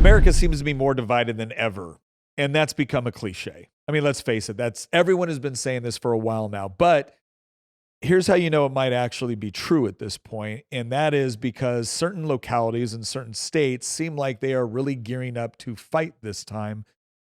America seems to be more divided than ever, and that's become a cliche. I mean, let's face it, everyone has been saying this for a while now, but here's how you know it might actually be true at this point, and that is because certain localities and certain states seem like they are really gearing up to fight this time,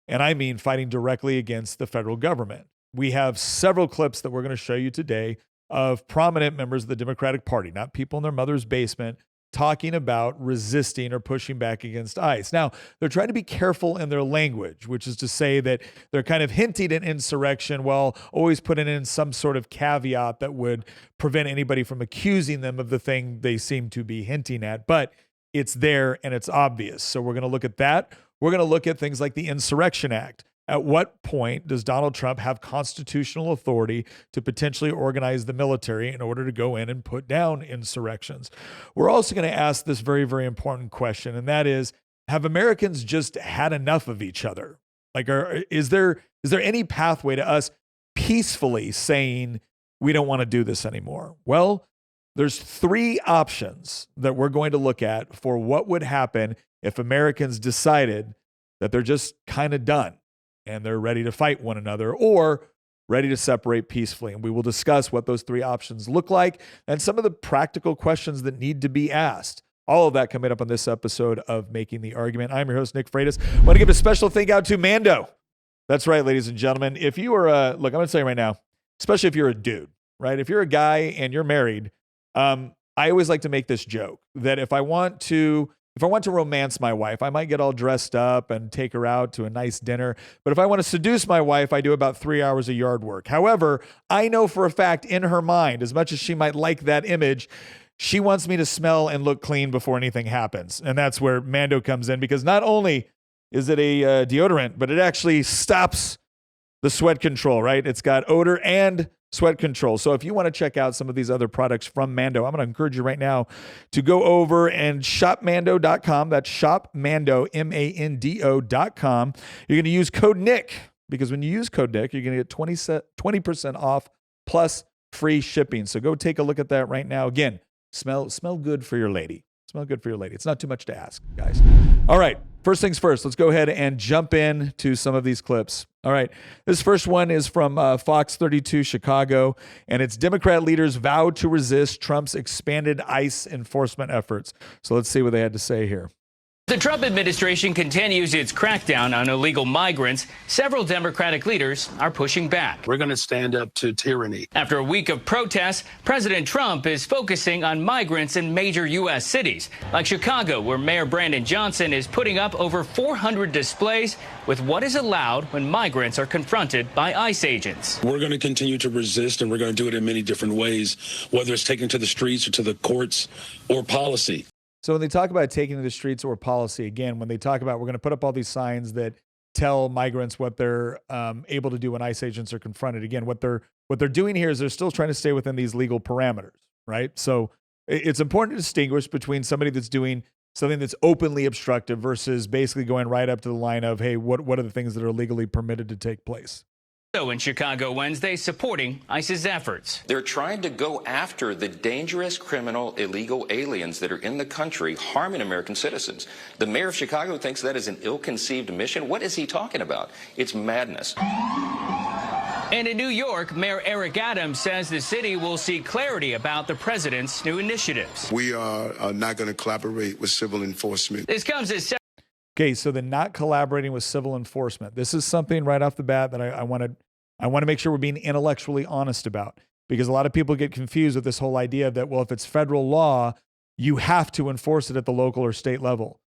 and I mean fighting directly against the federal government. We have several clips that we're going to show you today of prominent members of the Democratic Party, not people in their mother's basement, talking about resisting or pushing back against ICE. Now, they're trying to be careful in their language, which is to say that they're kind of hinting at insurrection while always putting in some sort of caveat that would prevent anybody from accusing them of the thing they seem to be hinting at. But it's there and it's obvious. So we're going to look at that. We're going to look at things like the Insurrection Act. At what point does Donald Trump have constitutional authority to potentially organize the military in order to go in and put down insurrections? We're also going to ask this very, very important question, and that is, have Americans just had enough of each other? Like, is there any pathway to us peacefully saying we don't want to do this anymore? Well, there's three options that we're going to look at for what would happen if Americans decided that they're just kind of done and they're ready to fight one another or ready to separate peacefully. And we will discuss what those three options look like and some of the practical questions that need to be asked. All of that coming up on this episode of Making the Argument. I'm your host, Nick Freitas. I want to give a special thank out to Mando. That's right, ladies and gentlemen. If you are, look, I'm going to tell you right now, especially if you're a dude, right? If you're a guy and you're married, I always like to make this joke that if I want to romance my wife, I might get all dressed up and take her out to a nice dinner. But if I want to seduce my wife, I do about 3 hours of yard work. However, I know for a fact in her mind, as much as she might like that image, she wants me to smell and look clean before anything happens. And that's where Mando comes in, because not only is it a deodorant, but it actually stops the sweat control, right? It's got odor and sweat control. So if you want to check out some of these other products from Mando, I'm going to encourage you right now to go over and shopmando.com. That's shopmando, MANDO.com. You're going to use code Nick, because when you use code Nick, you're going to get 20% off plus free shipping. So go take a look at that right now. Again, smell good for your lady. Smell good for your lady. It's not too much to ask, guys. All right. First things first, let's go ahead and jump in to some of these clips. All right. This first one is from Fox 32 Chicago, and it's Democrat leaders vow to resist Trump's expanded ICE enforcement efforts. So let's see what they had to say here. The Trump administration continues its crackdown on illegal migrants. Several Democratic leaders are pushing back. We're going to stand up to tyranny. After a week of protests, President Trump is focusing on migrants in major U.S. cities, like Chicago, where Mayor Brandon Johnson is putting up over 400 displays with what is allowed when migrants are confronted by ICE agents. We're going to continue to resist, and we're going to do it in many different ways, whether it's taken to the streets or to the courts or policy. So when they talk about taking to the streets or policy, again, when they talk about we're going to put up all these signs that tell migrants what they're able to do when ICE agents are confronted, again, what they're doing here is they're still trying to stay within these legal parameters, right? So it's important to distinguish between somebody that's doing something that's openly obstructive versus basically going right up to the line of, hey, what are the things that are legally permitted to take place? So in Chicago Wednesday, supporting ICE's efforts. They're trying to go after the dangerous, criminal, illegal aliens that are in the country harming American citizens. The mayor of Chicago thinks that is an ill-conceived mission. What is he talking about? It's madness. And in New York, Mayor Eric Adams says the city will seek clarity about the president's new initiatives. We are not going to collaborate with civil enforcement. This comes as Okay, so they're not collaborating with civil enforcement. This is something right off the bat that I want to make sure we're being intellectually honest about, because a lot of people get confused with this whole idea that, well, if it's federal law, you have to enforce it at the local or state level.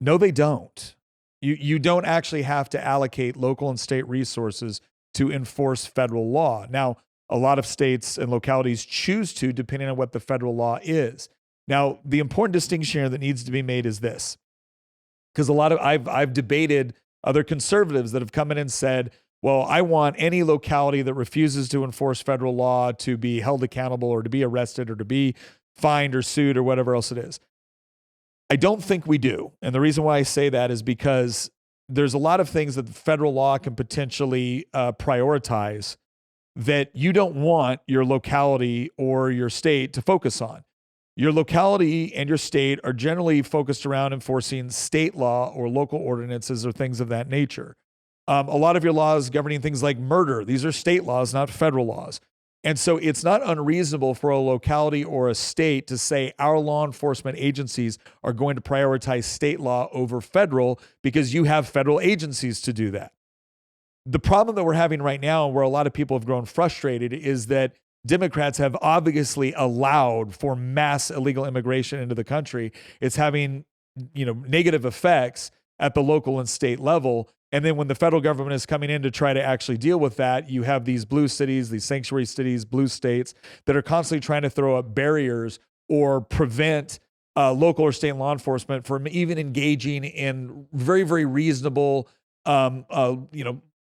No, they don't. You don't actually have to allocate local and state resources to enforce federal law. Now, a lot of states and localities choose to, depending on what the federal law is. Now, the important distinction here that needs to be made is this. Because I've debated other conservatives that have come in and said, well, I want any locality that refuses to enforce federal law to be held accountable or to be arrested or to be fined or sued or whatever else it is. I don't think we do. And the reason why I say that is because there's a lot of things that the federal law can potentially prioritize that you don't want your locality or your state to focus on. Your locality and your state are generally focused around enforcing state law or local ordinances or things of that nature. A lot of your laws governing things like murder, these are state laws, not federal laws. And so it's not unreasonable for a locality or a state to say our law enforcement agencies are going to prioritize state law over federal because you have federal agencies to do that. The problem that we're having right now, where a lot of people have grown frustrated, is that Democrats have obviously allowed for mass illegal immigration into the country. It's having, negative effects at the local and state level. And then when the federal government is coming in to try to actually deal with that, you have these blue cities, these sanctuary cities, blue states that are constantly trying to throw up barriers or prevent local or state law enforcement from even engaging in very, very reasonable,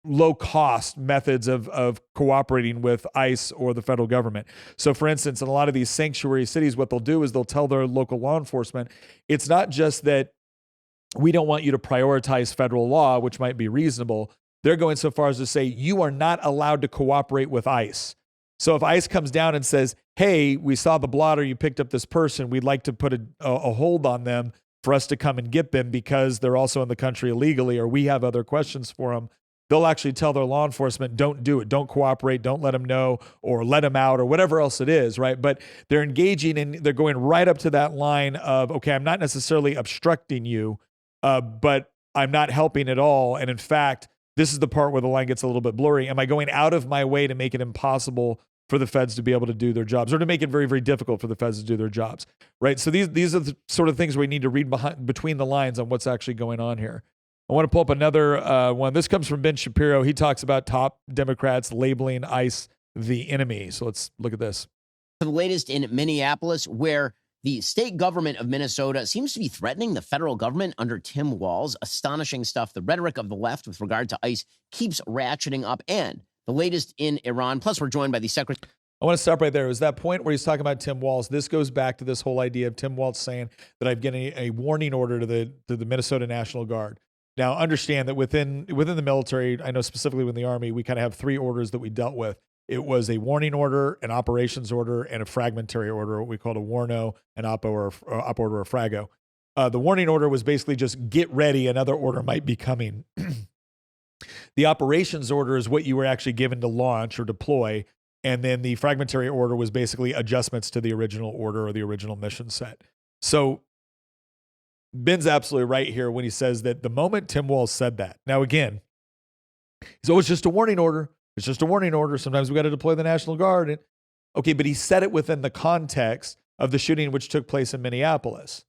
low-cost methods of cooperating with ICE or the federal government. So, for instance, in a lot of these sanctuary cities, what they'll do is they'll tell their local law enforcement, it's not just that we don't want you to prioritize federal law, which might be reasonable. They're going so far as to say you are not allowed to cooperate with ICE. So if ICE comes down and says, hey, we saw the blotter, you picked up this person, we'd like to put a hold on them for us to come and get them because they're also in the country illegally, or we have other questions for them, they'll actually tell their law enforcement, don't do it, don't cooperate, don't let them know, or let them out, or whatever else it is, right? But they're engaging and they're going right up to that line of, okay, I'm not necessarily obstructing you, but I'm not helping at all. And in fact, this is the part where the line gets a little bit blurry. Am I going out of my way to make it impossible for the feds to be able to do their jobs, or to make it very, very difficult for the feds to do their jobs, right? So these are the sort of things we need to read between the lines on what's actually going on here. I want to pull up another one. This comes from Ben Shapiro. He talks about top Democrats labeling ICE the enemy. So let's look at this. The latest in Minneapolis, where the state government of Minnesota seems to be threatening the federal government under Tim Walz. Astonishing stuff. The rhetoric of the left with regard to ICE keeps ratcheting up. And the latest in Iran. Plus, we're joined by the Secretary. I want to stop right there. It was that point where he's talking about Tim Walz. This goes back to this whole idea of Tim Walz saying that I've given a warning order to the Minnesota National Guard. Now, understand that within the military, I know specifically within the Army, we kind of have three orders that we dealt with. It was a warning order, an operations order, and a fragmentary order, what we called a warno, an op order, or a frago. The warning order was basically just get ready, another order might be coming. The operations order is what you were actually given to launch or deploy, and then the fragmentary order was basically adjustments to the original order or the original mission set. So Ben's absolutely right here when he says that the moment Tim Walz said that. Now, again, he's always just a warning order. It's just a warning order. Sometimes we got to deploy the National Guard. Okay, but he said it within the context of the shooting which took place in Minneapolis,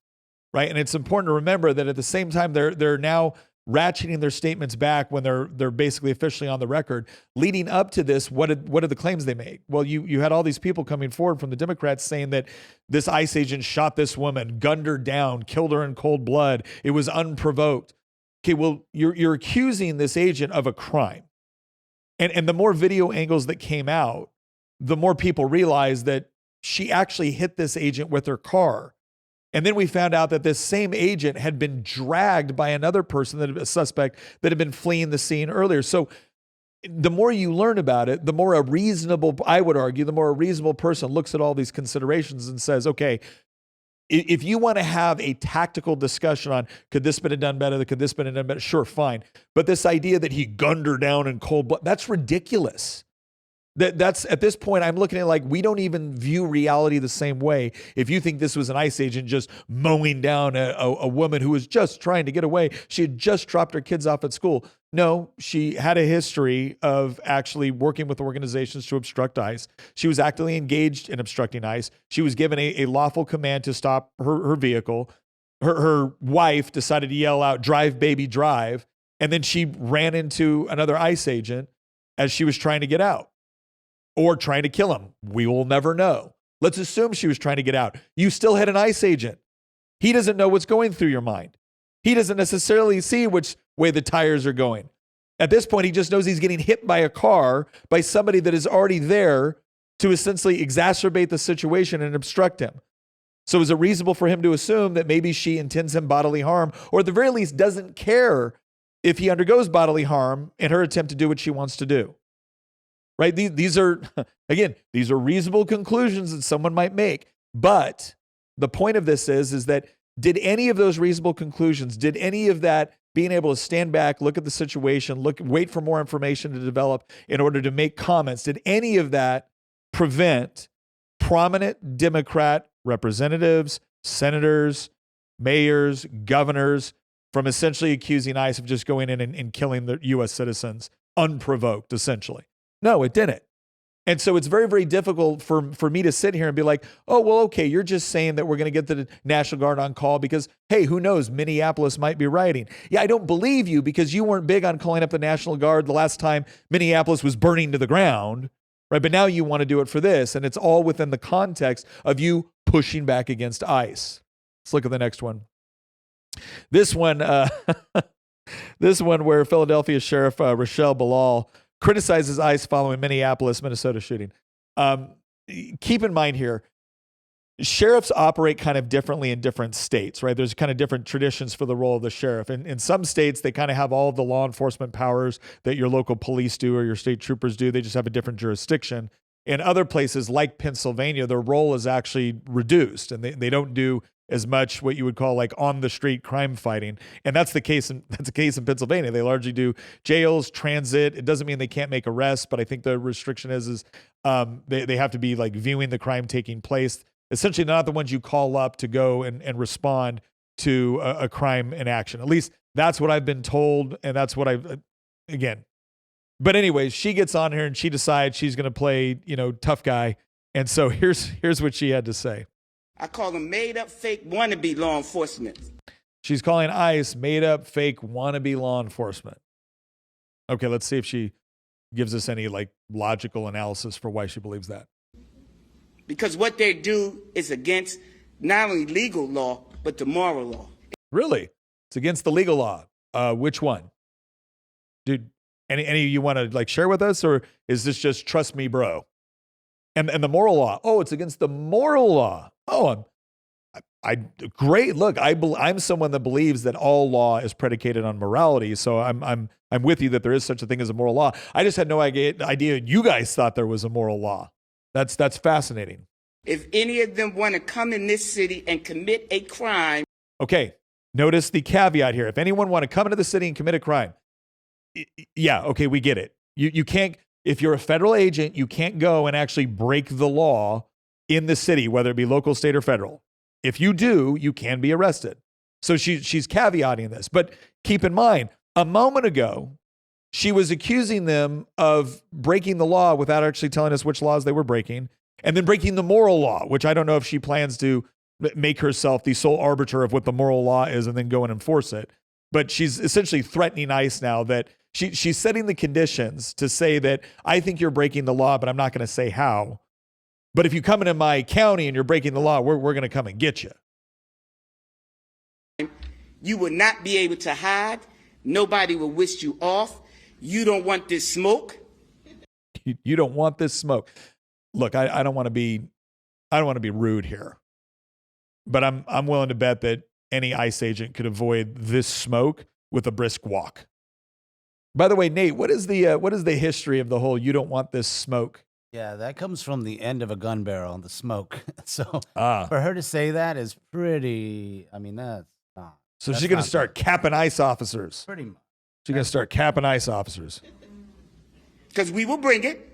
right? And it's important to remember that at the same time, they're now ratcheting their statements back when they're basically officially on the record. Leading up to this, what are the claims they made? Well, you had all these people coming forward from the Democrats saying that this ICE agent shot this woman, gunned her down, killed her in cold blood. It was unprovoked. Okay, well, you're accusing this agent of a crime. And the more video angles that came out, the more people realized that she actually hit this agent with her car. And then we found out that this same agent had been dragged by another person, a suspect that had been fleeing the scene earlier. So the more you learn about it, the more I would argue, the more a reasonable person looks at all these considerations and says, okay, if you want to have a tactical discussion on, could this been done better? Could this been done better? Sure, fine. But this idea that he gunned her down in cold blood, that's ridiculous. That's at this point, I'm looking at it like we don't even view reality the same way. If you think this was an ICE agent just mowing down a woman who was just trying to get away, she had just dropped her kids off at school. No, she had a history of actually working with organizations to obstruct ICE. She was actively engaged in obstructing ICE. She was given a lawful command to stop her vehicle. Her wife decided to yell out, "Drive, baby, drive." And then she ran into another ICE agent as she was trying to get out. Or trying to kill him. We will never know. Let's assume she was trying to get out. You still had an ICE agent. He doesn't know what's going through your mind. He doesn't necessarily see which way the tires are going. At this point, he just knows he's getting hit by a car by somebody that is already there to essentially exacerbate the situation and obstruct him. So is it reasonable for him to assume that maybe she intends him bodily harm, or at the very least doesn't care if he undergoes bodily harm in her attempt to do what she wants to do? Right? These are, again, these are reasonable conclusions that someone might make. But The point of this is that did any of those reasonable conclusions, did any of that being able to stand back, look at the situation, wait for more information to develop in order to make comments, did any of that prevent prominent Democrat representatives, senators, mayors, governors from essentially accusing ICE of just going in and killing the U.S. citizens unprovoked, essentially? No, it didn't. And so it's very, very difficult for me to sit here and be like, oh, well, okay, you're just saying that we're going to get the National Guard on call because, hey, who knows, Minneapolis might be rioting. Yeah, I don't believe you because you weren't big on calling up the National Guard the last time Minneapolis was burning to the ground, right? But now you want to do it for this, and it's all within the context of you pushing back against ICE. Let's look at the next one. This one, this one where Philadelphia Sheriff Rochelle Bilal criticizes ICE following Minneapolis, Minnesota shooting. Keep in mind here, sheriffs operate kind of differently in different states, right? There's kind of different traditions for the role of the sheriff. In some states, they kind of have all of the law enforcement powers that your local police do or your state troopers do. They just have a different jurisdiction. In other places like Pennsylvania, their role is actually reduced and they don't do as much what you would call like on the street crime fighting. And that's the case in Pennsylvania. They largely do jails, transit. It doesn't mean they can't make arrests, but I think the restriction is they have to be like viewing the crime taking place. Essentially not the ones you call up to go and respond to a crime in action. At least that's what I've been told. And that's what again. But anyways, she gets on here and she decides she's going to play, tough guy. And so here's what she had to say. I call them made-up, fake, wannabe law enforcement. She's calling ICE made-up, fake, wannabe law enforcement. Okay, let's see if she gives us any logical analysis for why she believes that. Because what they do is against not only legal law, but the moral law. Really? It's against the legal law. Which one? Dude, any you want to share with us, or is this just trust me, bro? And the moral law. Oh, it's against the moral law. Oh, great. Look, I'm someone that believes that all law is predicated on morality. So I'm with you that there is such a thing as a moral law. I just had no idea you guys thought there was a moral law. That's fascinating. If any of them want to come in this city and commit a crime. Okay. Notice the caveat here. If anyone want to come into the city and commit a crime. Yeah. Okay. We get it. You can't, if you're a federal agent, you can't go and actually break the law in the city, whether it be local, state, or federal. If you do, you can be arrested. So she's caveating this. But keep in mind, a moment ago, she was accusing them of breaking the law without actually telling us which laws they were breaking, and then breaking the moral law, which I don't know if she plans to make herself the sole arbiter of what the moral law is and then go and enforce it. But she's essentially threatening ICE now that she's setting the conditions to say that I think you're breaking the law, but I'm not going to say how. But if you come into my county and you're breaking the law, we're going to come and get you. You will not be able to hide. Nobody will wish you off. You don't want this smoke. You don't want this smoke. Look, I don't want to be rude here, but I'm willing to bet that any ICE agent could avoid this smoke with a brisk walk. By the way, Nate, what is the history of the whole "you don't want this smoke"? Yeah, that comes from the end of a gun barrel, the smoke. So for her to say that is pretty, that's not. So she's going to start capping ICE officers. Pretty much. She's going to start capping ICE officers. Because we will bring it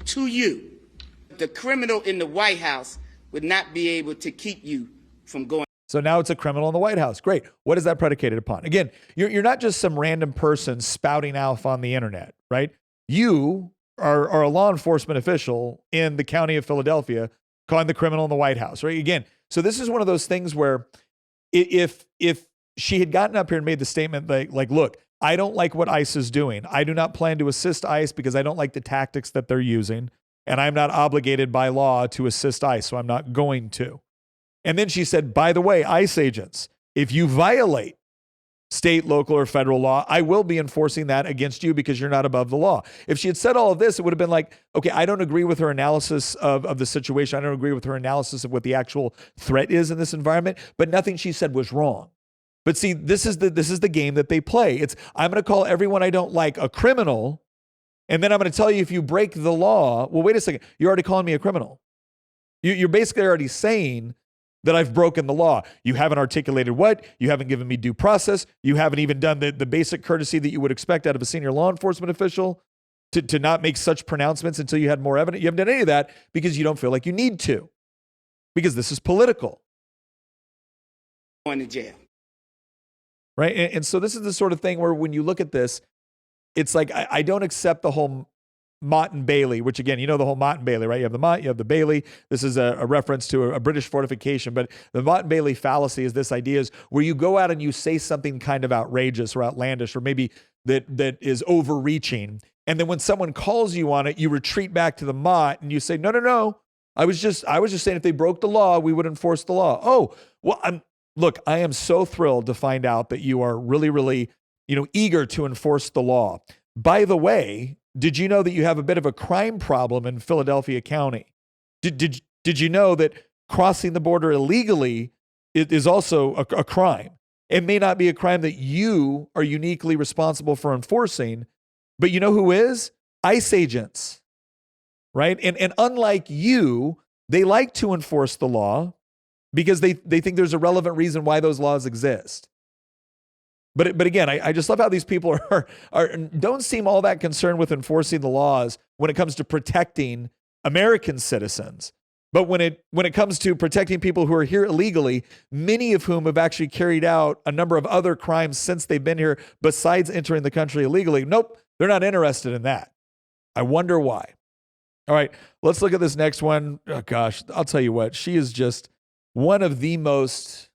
to you. The criminal in the White House would not be able to keep you from going. So now it's a criminal in the White House. Great. What is that predicated upon? Again, you're not just some random person spouting off on the internet, right? You are a law enforcement official in the county of Philadelphia calling the criminal in the White House, right? Again, so this is one of those things where if she had gotten up here and made the statement like, look, I don't like what ICE is doing. I do not plan to assist ICE because I don't like the tactics that they're using, and I'm not obligated by law to assist ICE, so I'm not going to. And then she said, by the way, ICE agents, if you violate state, local, or federal law, I will be enforcing that against you because you're not above the law. If she had said all of this, it would have been like, okay, I don't agree with her analysis of the situation. I don't agree with her analysis of what the actual threat is in this environment, but nothing she said was wrong. But see, this is the game that they play. It's, I'm going to call everyone I don't like a criminal, and then I'm going to tell you if you break the law, well, wait a second, you're already calling me a criminal. You're basically already saying that I've broken the law. You haven't articulated what, you haven't given me due process, you haven't even done the basic courtesy that you would expect out of a senior law enforcement official to not make such pronouncements until you had more evidence. You haven't done any of that because you don't feel like you need to, because this is political. Going to jail. Right? And so this is the sort of thing where when you look at this, it's like, I don't accept the whole Mott and Bailey, which again, you know the whole Mott and Bailey, right? You have the Mott, you have the Bailey. This is a reference to a British fortification, but the Mott and Bailey fallacy is this idea is where you go out and you say something kind of outrageous or outlandish, or maybe that is overreaching. And then when someone calls you on it, you retreat back to the Mott and you say, no. I was just saying if they broke the law, we would enforce the law. Oh, well, look, I am so thrilled to find out that you are really, really, eager to enforce the law. By the way, did you know that you have a bit of a crime problem in Philadelphia County? Did you know that crossing the border illegally is also a crime? It may not be a crime that you are uniquely responsible for enforcing, but you know who is? ICE agents, right? And unlike you, they like to enforce the law because they think there's a relevant reason why those laws exist. But again, I just love how these people don't seem all that concerned with enforcing the laws when it comes to protecting American citizens. But when it comes to protecting people who are here illegally, many of whom have actually carried out a number of other crimes since they've been here besides entering the country illegally, nope, they're not interested in that. I wonder why. All right, let's look at this next one. Oh, gosh, I'll tell you what, she is just one of the most...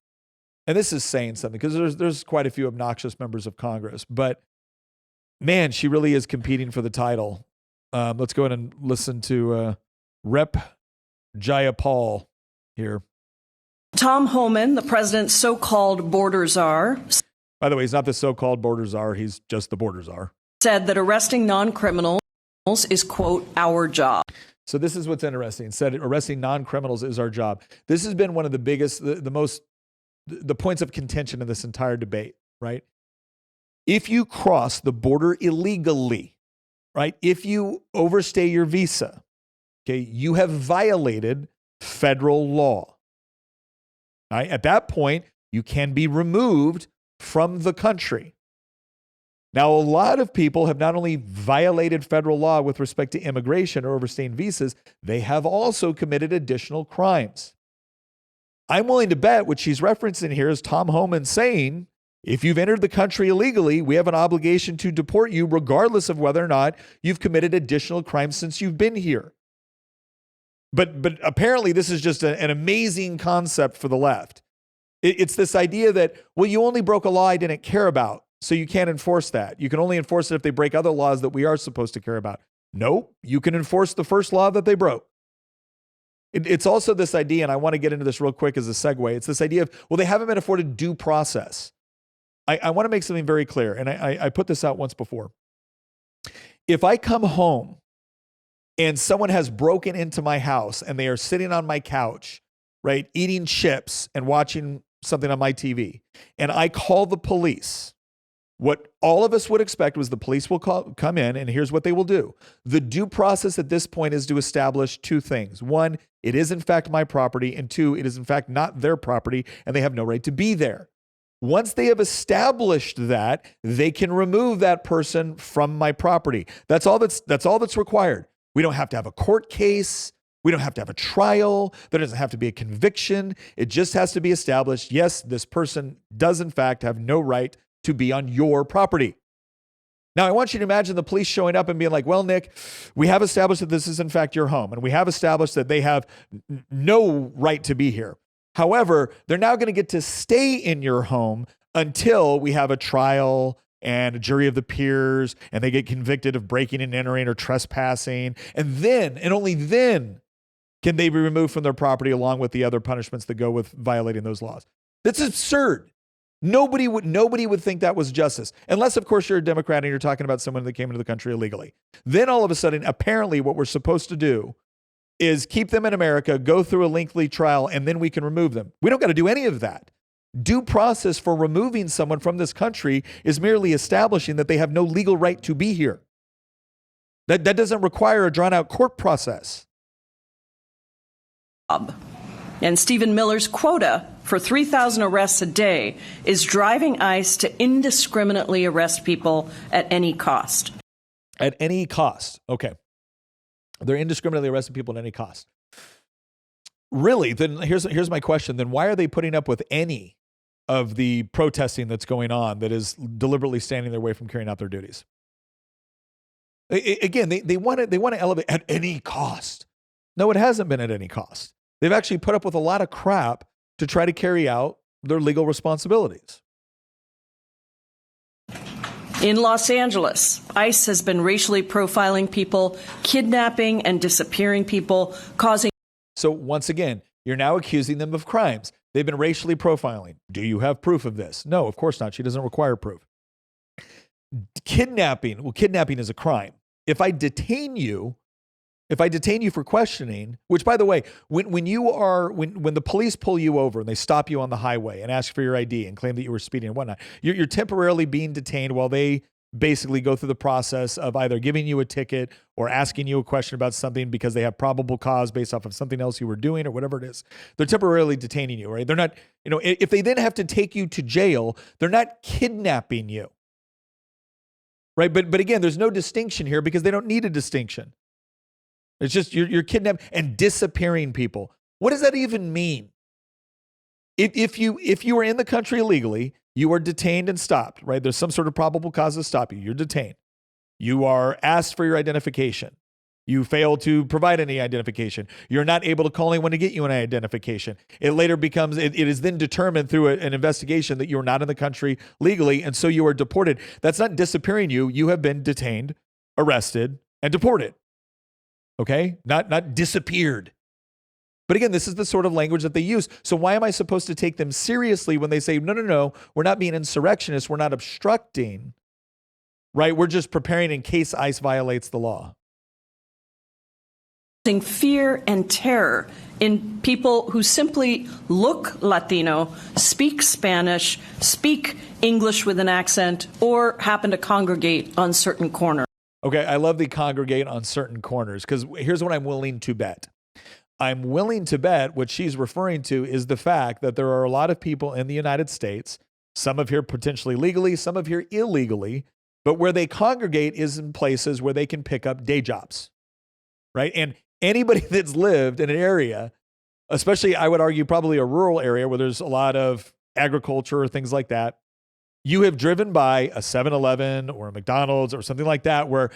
And this is saying something because there's quite a few obnoxious members of Congress, but man, she really is competing for the title. Let's go ahead and listen to Rep. Jayapal here. Tom Homan, the president's so-called border czar. By the way, he's not the so-called border czar. He's just the border czar. Said that arresting non-criminals is, quote, our job. So this is what's interesting. Said arresting non-criminals is our job. This has been one of the biggest, the points of contention in this entire debate, right? If you cross the border illegally, right? If you overstay your visa, okay, you have violated federal law. All right? At that point, you can be removed from the country. Now, a lot of people have not only violated federal law with respect to immigration or overstaying visas, they have also committed additional crimes. I'm willing to bet what she's referencing here is Tom Homan saying, if you've entered the country illegally, we have an obligation to deport you regardless of whether or not you've committed additional crimes since you've been here. But apparently this is just an amazing concept for the left. It's this idea that, well, you only broke a law I didn't care about, so you can't enforce that. You can only enforce it if they break other laws that we are supposed to care about. No, you can enforce the first law that they broke. It's also this idea, and I want to get into this real quick as a segue. It's this idea of, well, they haven't been afforded due process. I want to make something very clear, and I put this out once before. If I come home and someone has broken into my house and they are sitting on my couch, right, eating chips and watching something on my TV, and I call the police, what all of us would expect was the police will come in, and here's what they will do. The due process at this point is to establish two things. One, it is in fact my property, and two, it is in fact not their property, and they have no right to be there. Once they have established that, they can remove that person from my property. That's all that's required. We don't have to have a court case. We don't have to have a trial. There doesn't have to be a conviction. It just has to be established, yes, this person does in fact have no right to be on your property. Now, I want you to imagine the police showing up and being like, well, Nick, we have established that this is in fact your home, and we have established that they have no right to be here. However, they're now going to get to stay in your home until we have a trial and a jury of the peers, and they get convicted of breaking and entering or trespassing. And then, and only then, can they be removed from their property along with the other punishments that go with violating those laws. That's absurd. Nobody would think that was justice, unless, of course, you're a Democrat and you're talking about someone that came into the country illegally. Then all of a sudden, apparently what we're supposed to do is keep them in America, go through a lengthy trial, and then we can remove them. We don't got to do any of that. Due process for removing someone from this country is merely establishing that they have no legal right to be here. That doesn't require a drawn-out court process. And Stephen Miller's quota for 3,000 arrests a day is driving ICE to indiscriminately arrest people at any cost. At any cost. Okay. They're indiscriminately arresting people at any cost. Really? Then here's my question. Then why are they putting up with any of the protesting that's going on that is deliberately standing their way from carrying out their duties? Again, they want to elevate at any cost. No, it hasn't been at any cost. They've actually put up with a lot of crap to try to carry out their legal responsibilities. In Los Angeles, ICE has been racially profiling people, kidnapping and disappearing people, causing... So once again, you're now accusing them of crimes. They've been racially profiling. Do you have proof of this? No, of course not. She doesn't require proof. Kidnapping. Well, kidnapping is a crime. If I detain you for questioning, which by the way, when the police pull you over and they stop you on the highway and ask for your ID and claim that you were speeding and whatnot, you're temporarily being detained while they basically go through the process of either giving you a ticket or asking you a question about something because they have probable cause based off of something else you were doing or whatever it is. They're temporarily detaining you, right? They're not, if they then have to take you to jail, they're not kidnapping you, right? But again, there's no distinction here because they don't need a distinction. It's just you're kidnapping and disappearing people. What does that even mean? If you are in the country illegally, you are detained and stopped, right? There's some sort of probable cause to stop you. You're detained. You are asked for your identification. You fail to provide any identification. You're not able to call anyone to get you an identification. It later becomes, it is then determined through an investigation that you're not in the country legally, and so you are deported. That's not disappearing you. You have been detained, arrested, and deported. Okay? Not disappeared. But again, this is the sort of language that they use. So why am I supposed to take them seriously when they say, no, we're not being insurrectionists, we're not obstructing, right? We're just preparing in case ICE violates the law. Fear and terror in people who simply look Latino, speak Spanish, speak English with an accent, or happen to congregate on certain corners. Okay, I love the congregate on certain corners because here's what I'm willing to bet. I'm willing to bet what she's referring to is the fact that there are a lot of people in the United States, some of here potentially legally, some of here illegally, but where they congregate is in places where they can pick up day jobs, right? And anybody that's lived in an area, especially I would argue probably a rural area where there's a lot of agriculture or things like that, you have driven by a 7-Eleven or a McDonald's or something like that where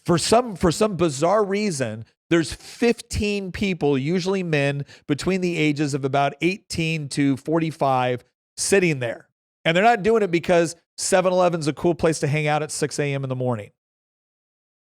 for some bizarre reason, there's 15 people, usually men, between the ages of about 18 to 45 sitting there. And they're not doing it because 7-Eleven's a cool place to hang out at 6 a.m. in the morning,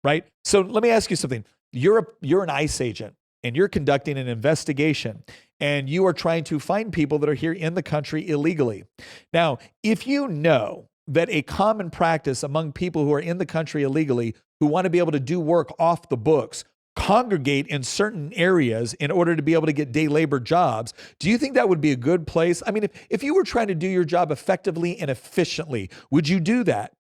right? So let me ask you something. You're an ICE agent and you're conducting an investigation and you are trying to find people that are here in the country illegally. Now, if you know that a common practice among people who are in the country illegally who want to be able to do work off the books congregate in certain areas in order to be able to get day labor jobs, do you think that would be a good place? I mean, if you were trying to do your job effectively and efficiently, would you do that?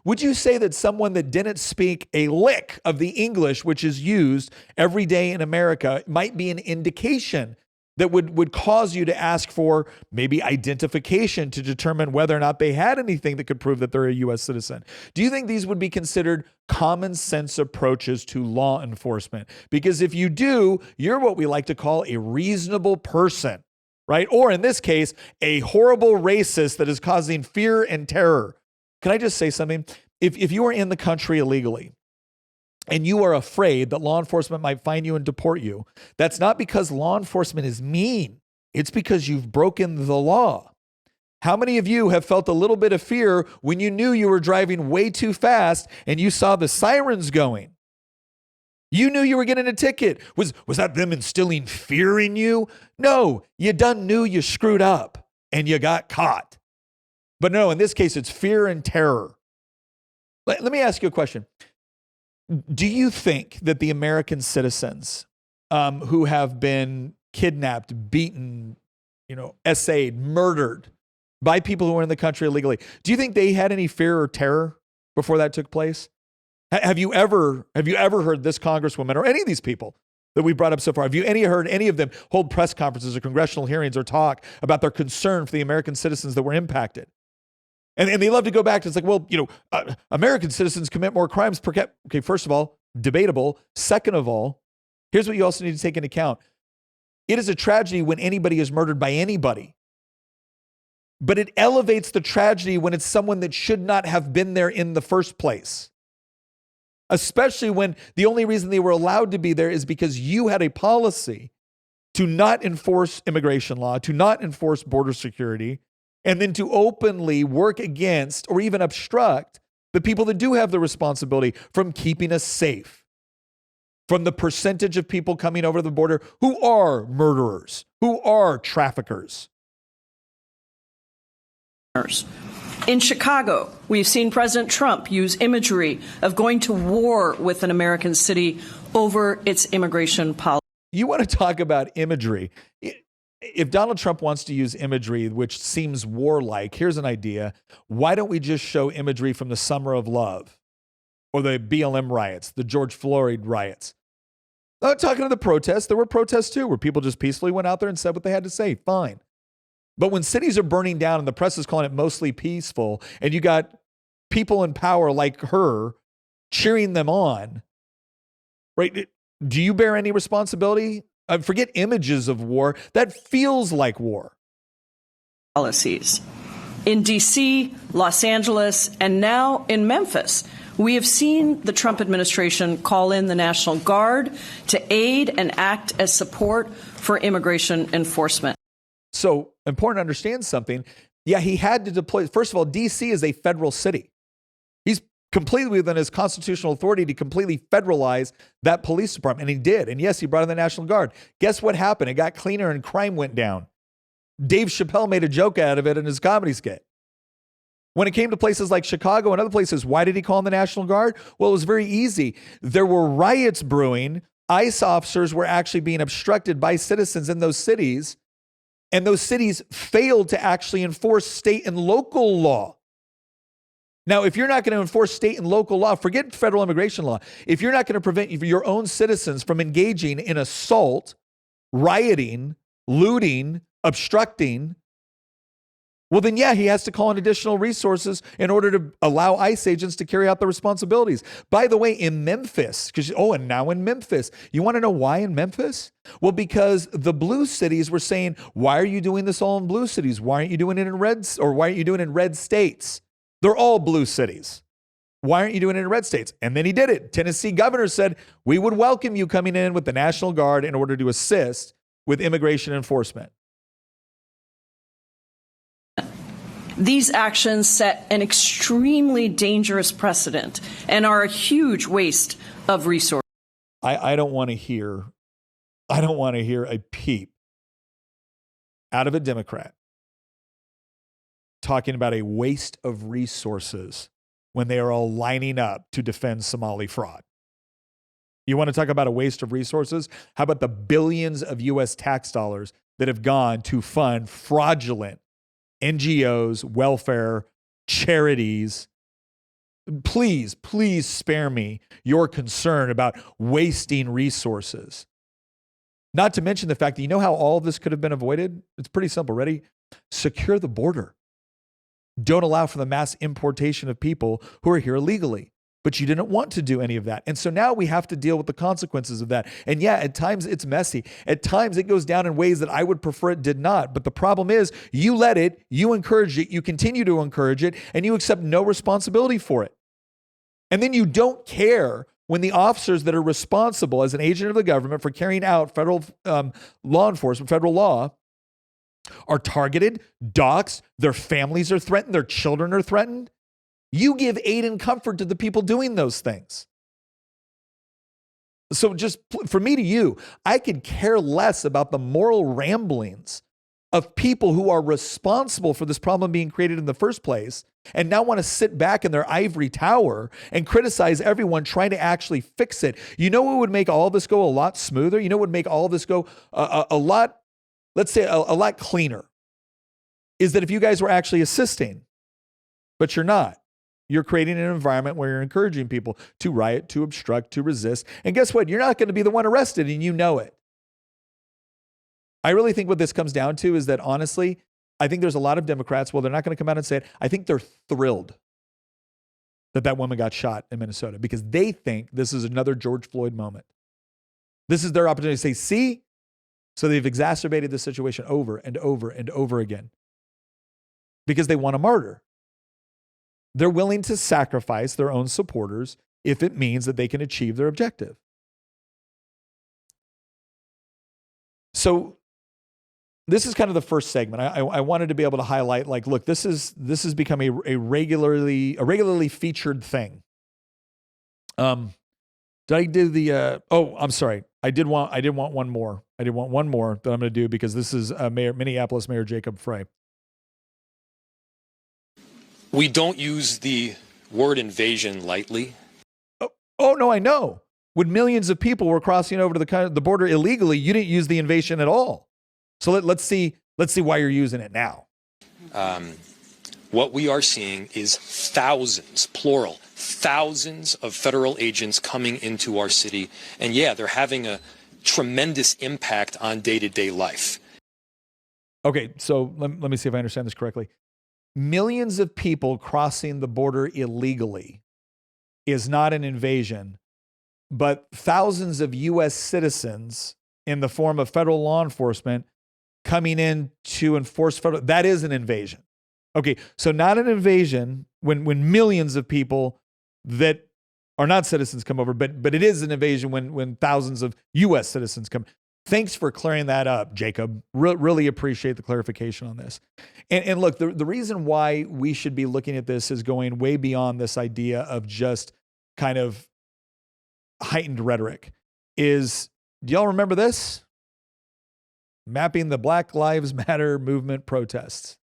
Would you say that someone that didn't speak a lick of the English, which is used every day in America, might be an indication that would cause you to ask for maybe identification to determine whether or not they had anything that could prove that they're a U.S. citizen? Do you think these would be considered common sense approaches to law enforcement? Because if you do, you're what we like to call a reasonable person, right? Or in this case, a horrible racist that is causing fear and terror. Can I just say something? If you are in the country illegally, and you are afraid that law enforcement might find you and deport you, that's not because law enforcement is mean. It's because you've broken the law. How many of you have felt a little bit of fear when you knew you were driving way too fast and you saw the sirens going? You knew you were getting a ticket. Was that them instilling fear in you? No, you done knew you screwed up and you got caught. But no, in this case, it's fear and terror. Let me ask you a question. Do you think that the American citizens who have been kidnapped, beaten, essayed, murdered by people who are in the country illegally, do you think they had any fear or terror before that took place? Have you ever heard this congresswoman or any of these people that we brought up so far? Have you heard any of them hold press conferences or congressional hearings or talk about their concern for the American citizens that were impacted? And they love to go back to, it's like, well, American citizens commit more crimes per capita. Okay, first of all, debatable. Second of all, here's what you also need to take into account. It is a tragedy when anybody is murdered by anybody. But it elevates the tragedy when it's someone that should not have been there in the first place. Especially when the only reason they were allowed to be there is because you had a policy to not enforce immigration law, to not enforce border security, and then to openly work against or even obstruct the people that do have the responsibility from keeping us safe from the percentage of people coming over the border who are murderers, who are traffickers. In Chicago, we've seen President Trump use imagery of going to war with an American city over its immigration policy. You want to talk about imagery. If Donald Trump wants to use imagery, which seems warlike, here's an idea. Why don't we just show imagery from the Summer of Love or the BLM riots, the George Floyd riots? I'm talking to the protests. There were protests too, where people just peacefully went out there and said what they had to say. Fine. But when cities are burning down and the press is calling it mostly peaceful, and you got people in power like her cheering them on, right? Do you bear any responsibility? Forget images of war. That feels like war. Policies. In D.C., Los Angeles, and now in Memphis, we have seen the Trump administration call in the National Guard to aid and act as support for immigration enforcement. So important to understand something. Yeah, he had to deploy. First of all, D.C. is a federal city. He's completely within his constitutional authority to completely federalize that police department. And he did. And yes, he brought in the National Guard. Guess what happened? It got cleaner and crime went down. Dave Chappelle made a joke out of it in his comedy skit. When it came to places like Chicago and other places, why did he call in the National Guard? Well, it was very easy. There were riots brewing. ICE officers were actually being obstructed by citizens in those cities. And those cities failed to actually enforce state and local law. Now, if you're not going to enforce state and local law, forget federal immigration law. If you're not going to prevent your own citizens from engaging in assault, rioting, looting, obstructing, well, then, yeah, he has to call in additional resources in order to allow ICE agents to carry out their responsibilities. By the way, in Memphis, and now in Memphis, you want to know why in Memphis? Well, because the blue cities were saying, why are you doing this all in blue cities? Why aren't you doing it in reds, or why aren't you doing it in red states? They're all blue cities. Why aren't you doing it in red states? And then he did it. Tennessee governor said, we would welcome you coming in with the National Guard in order to assist with immigration enforcement. These actions set an extremely dangerous precedent and are a huge waste of resources. I don't want to hear a peep out of a Democrat talking about a waste of resources when they are all lining up to defend Somali fraud. You want to talk about a waste of resources? How about the billions of U.S. tax dollars that have gone to fund fraudulent NGOs, welfare, charities? Please spare me your concern about wasting resources. Not to mention the fact that you know how all of this could have been avoided? It's pretty simple. Ready? Secure the border. Don't allow for the mass importation of people who are here illegally. But you didn't want to do any of that. And so now we have to deal with the consequences of that. And yeah, at times it's messy. At times it goes down in ways that I would prefer it did not. But the problem is you let it, you encourage it, you continue to encourage it, and you accept no responsibility for it. And then you don't care when the officers that are responsible as an agent of the government for carrying out federal law enforcement, federal law, are targeted, doxxed, their families are threatened, their children are threatened. You give aid and comfort to the people doing those things. So just for me to you, I could care less about the moral ramblings of people who are responsible for this problem being created in the first place and now want to sit back in their ivory tower and criticize everyone trying to actually fix it. You know what would make all of this go a lot smoother? You know what would make all of this go a lot, let's say a lot cleaner? Is that if you guys were actually assisting, but you're not. You're creating an environment where you're encouraging people to riot, to obstruct, to resist. And guess what? You're not going to be the one arrested, and you know it. I really think what this comes down to is that, honestly, I think there's a lot of Democrats, well, they're not going to come out and say it. I think they're thrilled that woman got shot in Minnesota because they think this is another George Floyd moment. This is their opportunity to say, see? So they've exacerbated the situation over and over and over again because they want a martyr. They're willing to sacrifice their own supporters if it means that they can achieve their objective. So this is kind of the first segment. I wanted to be able to highlight, like, look, this has become a regularly featured thing. Did I do the? I'm sorry. I did want one more. I did want one more that I'm going to do because this is Minneapolis Mayor Jacob Frey. We don't use the word invasion lightly. Oh no, I know. When millions of people were crossing over to the border illegally, you didn't use the invasion at all. So let's see why you're using it now. What we are seeing is thousands, plural, thousands of federal agents coming into our city. And yeah, they're having a tremendous impact on day-to-day life. Okay, so let me see if I understand this correctly. Millions of people crossing the border illegally is not an invasion, but thousands of U.S. citizens in the form of federal law enforcement coming in to enforce that is an invasion. Okay, so not an invasion when millions of people that are not citizens come over, but it is an invasion when thousands of U.S. citizens come. Thanks for clearing that up, Jacob. Really appreciate the clarification on this. And look, the reason why we should be looking at this is going way beyond this idea of just kind of heightened rhetoric is, do y'all remember this? Mapping the Black Lives Matter movement protests.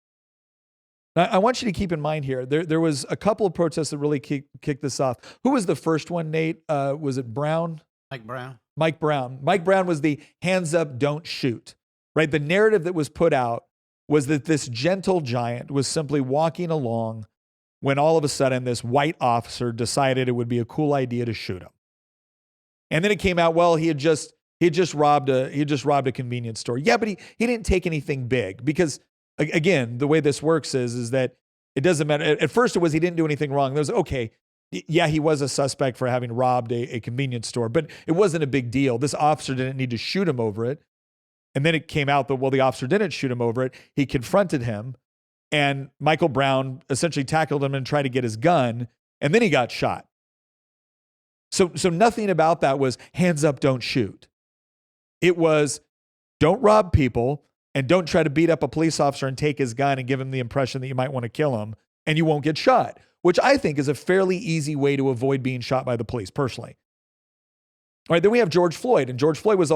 Now, I want you to keep in mind here, there was a couple of protests that really kicked this off. Who was the first one, Nate? Was it Brown? Mike Brown. Mike Brown. Mike Brown was the hands up, don't shoot, right? The narrative that was put out was that this gentle giant was simply walking along when all of a sudden this white officer decided it would be a cool idea to shoot him. And then it came out, well, he had just robbed a convenience store. Yeah, but he didn't take anything big because, again, the way this works is that it doesn't matter. At first it was he didn't do anything wrong. There was, okay, yeah, he was a suspect for having robbed a convenience store, but it wasn't a big deal. This officer didn't need to shoot him over it. And then it came out that, well, the officer didn't shoot him over it. He confronted him, and Michael Brown essentially tackled him and tried to get his gun, and then he got shot. So nothing about that was hands up, don't shoot. It was don't rob people and don't try to beat up a police officer and take his gun and give him the impression that you might want to kill him and you won't get shot, which I think is a fairly easy way to avoid being shot by the police, personally. All right, then we have George Floyd, and George Floyd was,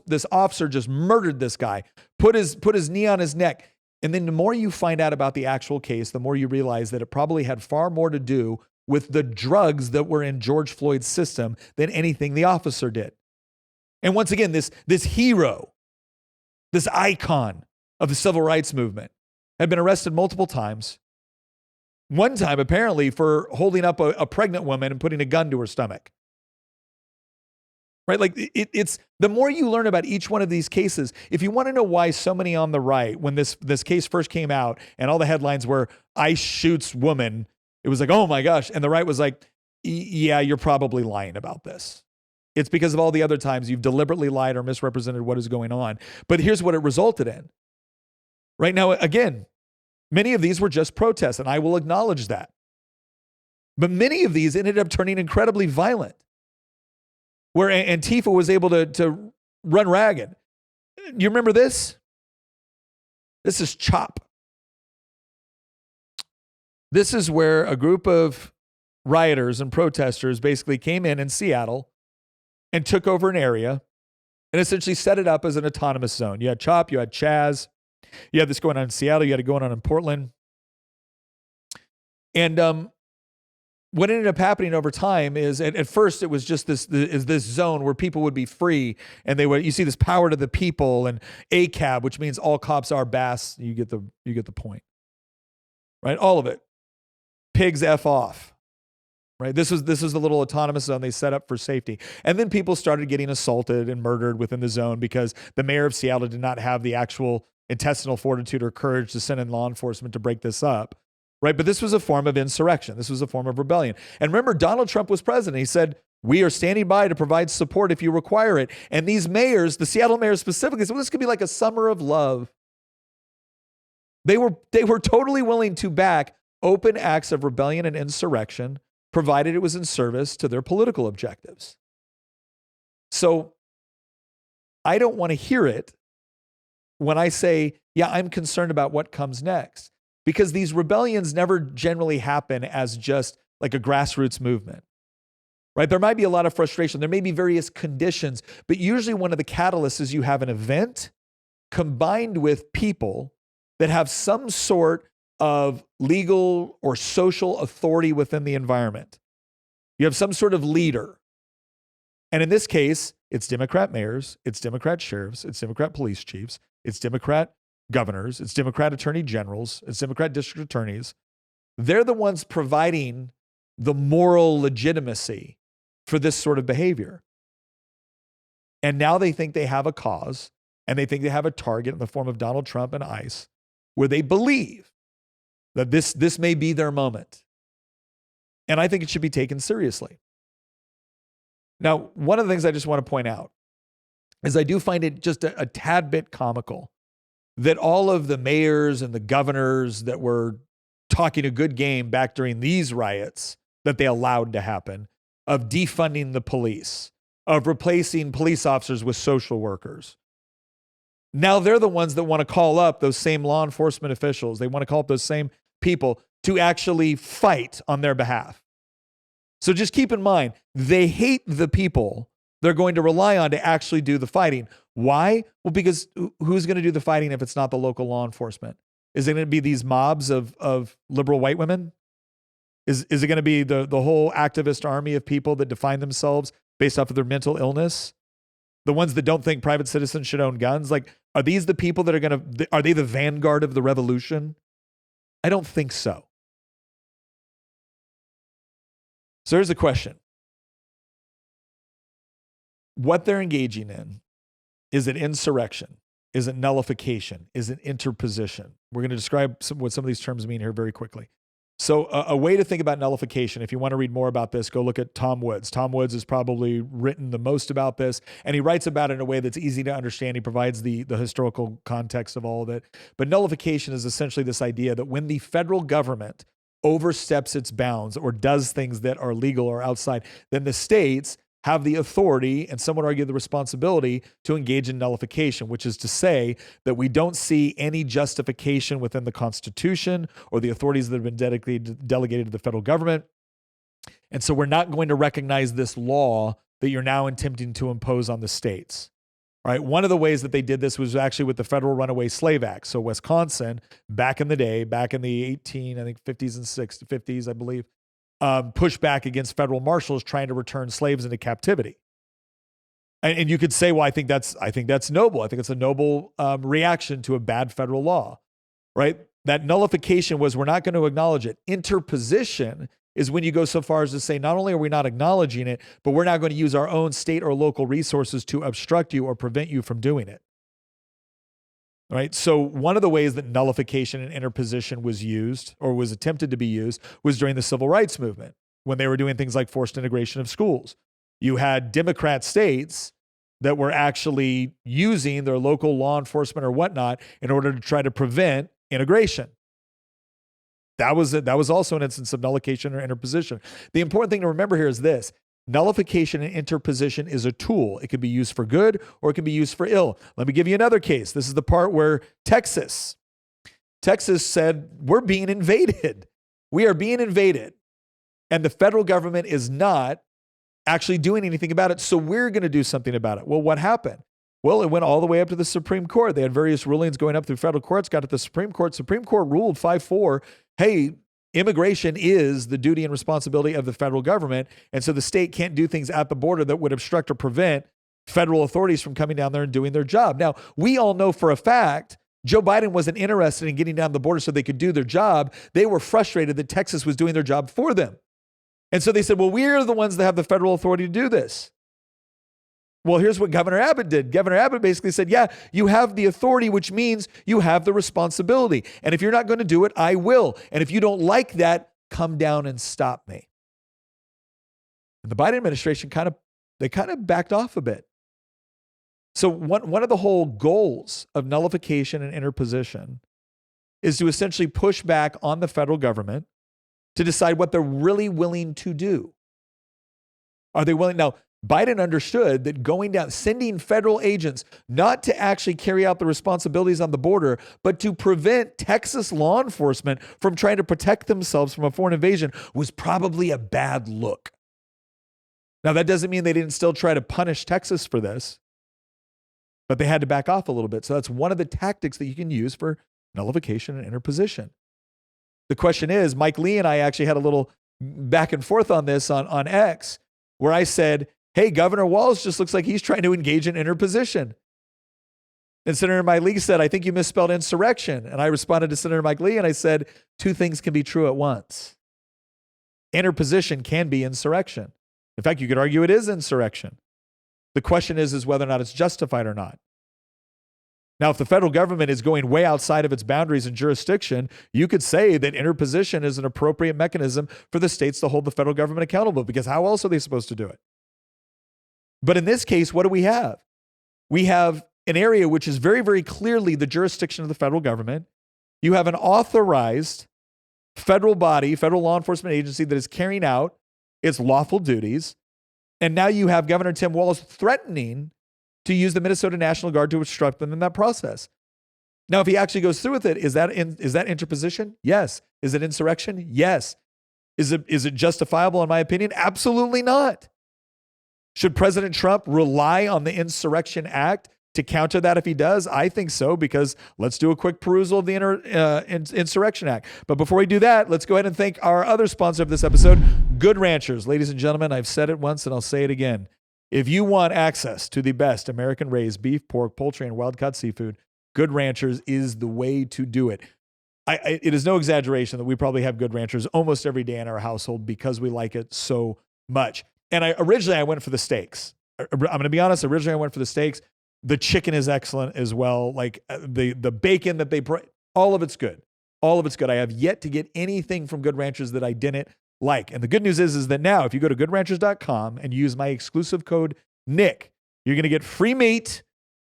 this officer just murdered this guy, put his knee on his neck. And then the more you find out about the actual case, the more you realize that it probably had far more to do with the drugs that were in George Floyd's system than anything the officer did. And once again, this hero, this icon of the civil rights movement had been arrested multiple times. One time, apparently, for holding up a pregnant woman and putting a gun to her stomach. Right? Like it's the more you learn about each one of these cases, if you want to know why so many on the right, when this case first came out and all the headlines were ICE shoots woman, it was like, oh my gosh. And the right was like, yeah, you're probably lying about this. It's because of all the other times you've deliberately lied or misrepresented what is going on. But here's what it resulted in. Right now, again, many of these were just protests, and I will acknowledge that. But many of these ended up turning incredibly violent, where Antifa was able to run ragged. You remember this? This is CHOP. This is where a group of rioters and protesters basically came in Seattle and took over an area and essentially set it up as an autonomous zone. You had CHOP, you had Chaz, you had this going on in Seattle, you had it going on in Portland. And what ended up happening over time is, at first it was just this zone where people would be free, and you see this power to the people and ACAB, which means all cops are bass. You get the point, right? All of it. Pigs F off. right? This was the little autonomous zone they set up for safety. And then people started getting assaulted and murdered within the zone because the mayor of Seattle did not have the actual intestinal fortitude or courage to send in law enforcement to break this up, right? But this was a form of insurrection. This was a form of rebellion. And remember, Donald Trump was president. He said, we are standing by to provide support if you require it. And these mayors, the Seattle mayors specifically, said, well, this could be like a summer of love. They were totally willing to back open acts of rebellion and insurrection, provided it was in service to their political objectives. So I don't want to hear it when I say, yeah, I'm concerned about what comes next, because these rebellions never generally happen as just like a grassroots movement, right? There might be a lot of frustration. There may be various conditions, but usually one of the catalysts is you have an event combined with people that have some sort of legal or social authority within the environment. You have some sort of leader. And in this case, it's Democrat mayors, it's Democrat sheriffs, it's Democrat police chiefs, it's Democrat governors, it's Democrat attorney generals, it's Democrat district attorneys. They're the ones providing the moral legitimacy for this sort of behavior. And now they think they have a cause, and they think they have a target in the form of Donald Trump and ICE, where they believe that this may be their moment. And I think it should be taken seriously. Now, one of the things I just want to point out is I do find it just a tad bit comical that all of the mayors and the governors that were talking a good game back during these riots that they allowed to happen, of defunding the police, of replacing police officers with social workers. Now they're the ones that want to call up those same law enforcement officials. They want to call up those same people to actually fight on their behalf. So just keep in mind, they hate the people they're going to rely on to actually do the fighting. Why? Well, because who's going to do the fighting if it's not the local law enforcement? Is it going to be these mobs of liberal white women? Is it going to be the whole activist army of people that define themselves based off of their mental illness? The ones that don't think private citizens should own guns? Like, are these the people that are they the vanguard of the revolution? I don't think so. So here's the question. What they're engaging in, is it insurrection? Is it nullification? Is it interposition? We're going to describe what some of these terms mean here very quickly. So a way to think about nullification, if you want to read more about this, go look at Tom Woods. Tom Woods has probably written the most about this, and he writes about it in a way that's easy to understand. He provides the historical context of all of it. But nullification is essentially this idea that when the federal government oversteps its bounds or does things that are legal or outside, then the states have the authority, and some would argue the responsibility, to engage in nullification, which is to say that we don't see any justification within the Constitution or the authorities that have been delegated to the federal government. And so we're not going to recognize this law that you're now attempting to impose on the states. All right. One of the ways that they did this was actually with the Federal Runaway Slave Act. So Wisconsin, back in the day, back in the 50s and 60s, I believe, pushed back against federal marshals trying to return slaves into captivity. And you could say, well, I think that's noble. I think it's a noble reaction to a bad federal law, right? That nullification was, we're not going to acknowledge it. Interposition is when you go so far as to say, not only are we not acknowledging it, but we're not going to use our own state or local resources to obstruct you or prevent you from doing it. Right. So one of the ways that nullification and interposition was used, or was attempted to be used, was during the civil rights movement, when they were doing things like forced integration of schools. You had Democrat states that were actually using their local law enforcement or whatnot in order to try to prevent integration. That was also an instance of nullification or interposition. The important thing to remember here is this. Nullification and interposition is a tool. It can be used for good or it can be used for ill. Let me give you another case. This is the part where Texas said, we're being invaded. We are being invaded. And the federal government is not actually doing anything about it. So we're going to do something about it. Well, what happened? Well, it went all the way up to the Supreme Court. They had various rulings going up through federal courts, got to the Supreme Court. Supreme Court ruled 5-4, hey, immigration is the duty and responsibility of the federal government. And so the state can't do things at the border that would obstruct or prevent federal authorities from coming down there and doing their job. Now, we all know for a fact, Joe Biden wasn't interested in getting down the border so they could do their job. They were frustrated that Texas was doing their job for them. And so they said, well, we're the ones that have the federal authority to do this. Well, here's what Governor Abbott did. Governor Abbott basically said, yeah, you have the authority, which means you have the responsibility. And if you're not going to do it, I will. And if you don't like that, come down and stop me. And the Biden administration kind of backed off a bit. So one of the whole goals of nullification and interposition is to essentially push back on the federal government to decide what they're really willing to do. Are they willing? Now, Biden understood that going down, sending federal agents not to actually carry out the responsibilities on the border, but to prevent Texas law enforcement from trying to protect themselves from a foreign invasion was probably a bad look. Now, that doesn't mean they didn't still try to punish Texas for this, but they had to back off a little bit. So that's one of the tactics that you can use for nullification and interposition. The question is, Mike Lee and I actually had a little back and forth on this on X, where I said, hey, Governor Walz just looks like he's trying to engage in interposition. And Senator Mike Lee said, I think you misspelled insurrection. And I responded to Senator Mike Lee and I said, two things can be true at once. Interposition can be insurrection. In fact, you could argue it is insurrection. The question is whether or not it's justified or not. Now, if the federal government is going way outside of its boundaries and jurisdiction, you could say that interposition is an appropriate mechanism for the states to hold the federal government accountable, because how else are they supposed to do it? But in this case, what do we have? We have an area which is very, very clearly the jurisdiction of the federal government. You have an authorized federal body, federal law enforcement agency that is carrying out its lawful duties. And now you have Governor Tim Walz threatening to use the Minnesota National Guard to obstruct them in that process. Now, if he actually goes through with it, is that interposition? Yes. Is it insurrection? Yes. Is it justifiable in my opinion? Absolutely not. Should President Trump rely on the Insurrection Act to counter that if he does? I think so, because let's do a quick perusal of the Insurrection Act. But before we do that, let's go ahead and thank our other sponsor of this episode, Good Ranchers. Ladies and gentlemen, I've said it once and I'll say it again. If you want access to the best American-raised beef, pork, poultry, and wild-caught seafood, Good Ranchers is the way to do it. It is no exaggeration that we probably have Good Ranchers almost every day in our household because we like it so much. And originally I went for the steaks. I'm going to be honest. Originally I went for the steaks. The chicken is excellent as well. Like the bacon that they put, all of it's good. All of it's good. I have yet to get anything from Good Ranchers that I didn't like. And the good news is that now if you go to goodranchers.com and use my exclusive code Nick, you're going to get free meat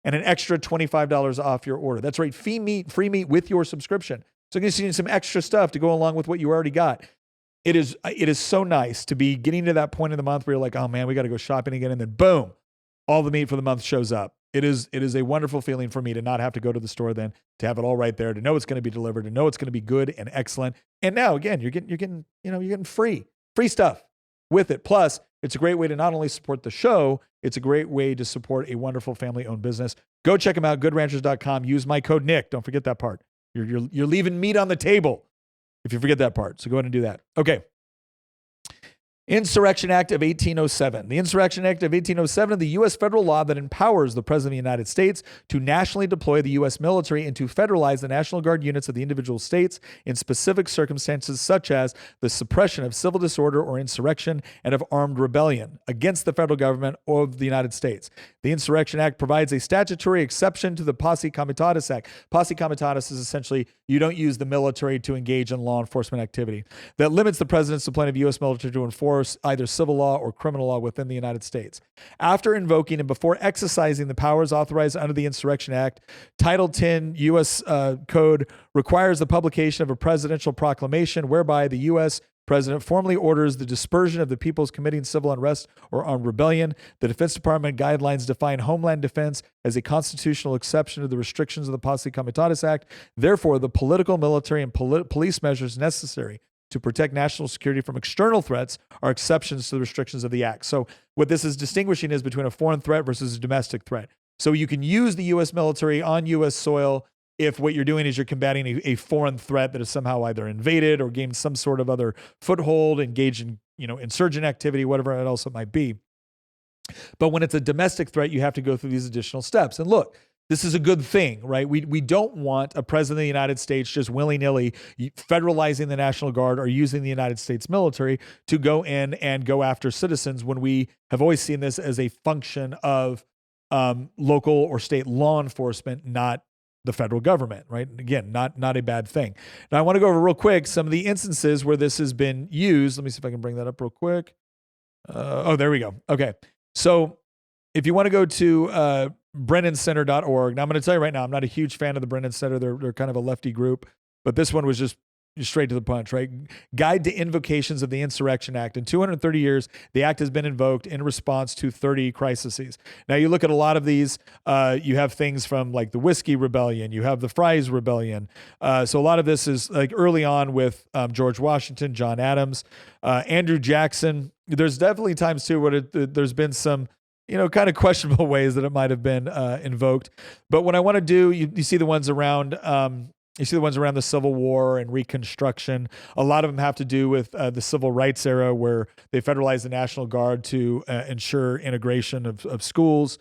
and an extra $25 off your order. That's right. Free meat with your subscription. So you're going to see some extra stuff to go along with what you already got. It is so nice to be getting to that point in the month where you're like, oh man, we got to go shopping again. And then boom, all the meat for the month shows up. It is a wonderful feeling for me to not have to go to the store then, to have it all right there, to know it's going to be delivered, to know it's going to be good and excellent. And now again, you're getting free stuff with it. Plus, it's a great way to not only support the show, it's a great way to support a wonderful family-owned business. Go check them out, goodranchers.com. Use my code Nick. Don't forget that part. You're leaving meat on the table if you forget that part. So go ahead and do that. Okay. Insurrection Act of 1807. The Insurrection Act of 1807, the U.S. federal law that empowers the President of the United States to nationally deploy the U.S. military and to federalize the National Guard units of the individual states in specific circumstances such as the suppression of civil disorder or insurrection and of armed rebellion against the federal government of the United States. The Insurrection Act provides a statutory exception to the Posse Comitatus Act. Posse Comitatus is essentially you don't use the military to engage in law enforcement activity. That limits the president's deployment of U.S. military to enforce either civil law or criminal law within the United States. After invoking and before exercising the powers authorized under the Insurrection Act, Title 10 U.S. Code requires the publication of a presidential proclamation whereby the U.S. President formally orders the dispersion of the peoples committing civil unrest or armed rebellion. The Defense Department guidelines define homeland defense as a constitutional exception to the restrictions of the Posse Comitatus Act. Therefore, the political, military, and police measures necessary to protect national security from external threats are exceptions to the restrictions of the act. So what this is distinguishing is between a foreign threat versus a domestic threat. So you can use the U.S. military on U.S. soil if what you're doing is you're combating a foreign threat that is somehow either invaded or gained some sort of other foothold, engaged in insurgent activity, whatever else it might be. But when it's a domestic threat, you have to go through these additional steps. And look, this is a good thing, right? We don't want a president of the United States just willy-nilly federalizing the National Guard or using the United States military to go in and go after citizens, when we have always seen this as a function of local or state law enforcement, not the federal government, right? Again, not a bad thing. Now, I want to go over real quick some of the instances where this has been used. Let me see if I can bring that up real quick. There we go. Okay. So if you want to go to BrennanCenter.org, now I'm going to tell you right now, I'm not a huge fan of the Brennan Center. They're kind of a lefty group, but this one was just straight to the punch, right? Guide to Invocations of the Insurrection Act. In 230 years, the act has been invoked in response to 30 crises. Now, you look at a lot of these, you have things from like the Whiskey Rebellion, you have the Fries Rebellion. So a lot of this is like early on with George Washington, John Adams, Andrew Jackson. There's definitely times too where there's been some, kind of questionable ways that it might have been invoked. But what I want to do, you see the ones around, the Civil War and Reconstruction. A lot of them have to do with the Civil Rights era, where they federalized the National Guard to ensure integration of schools.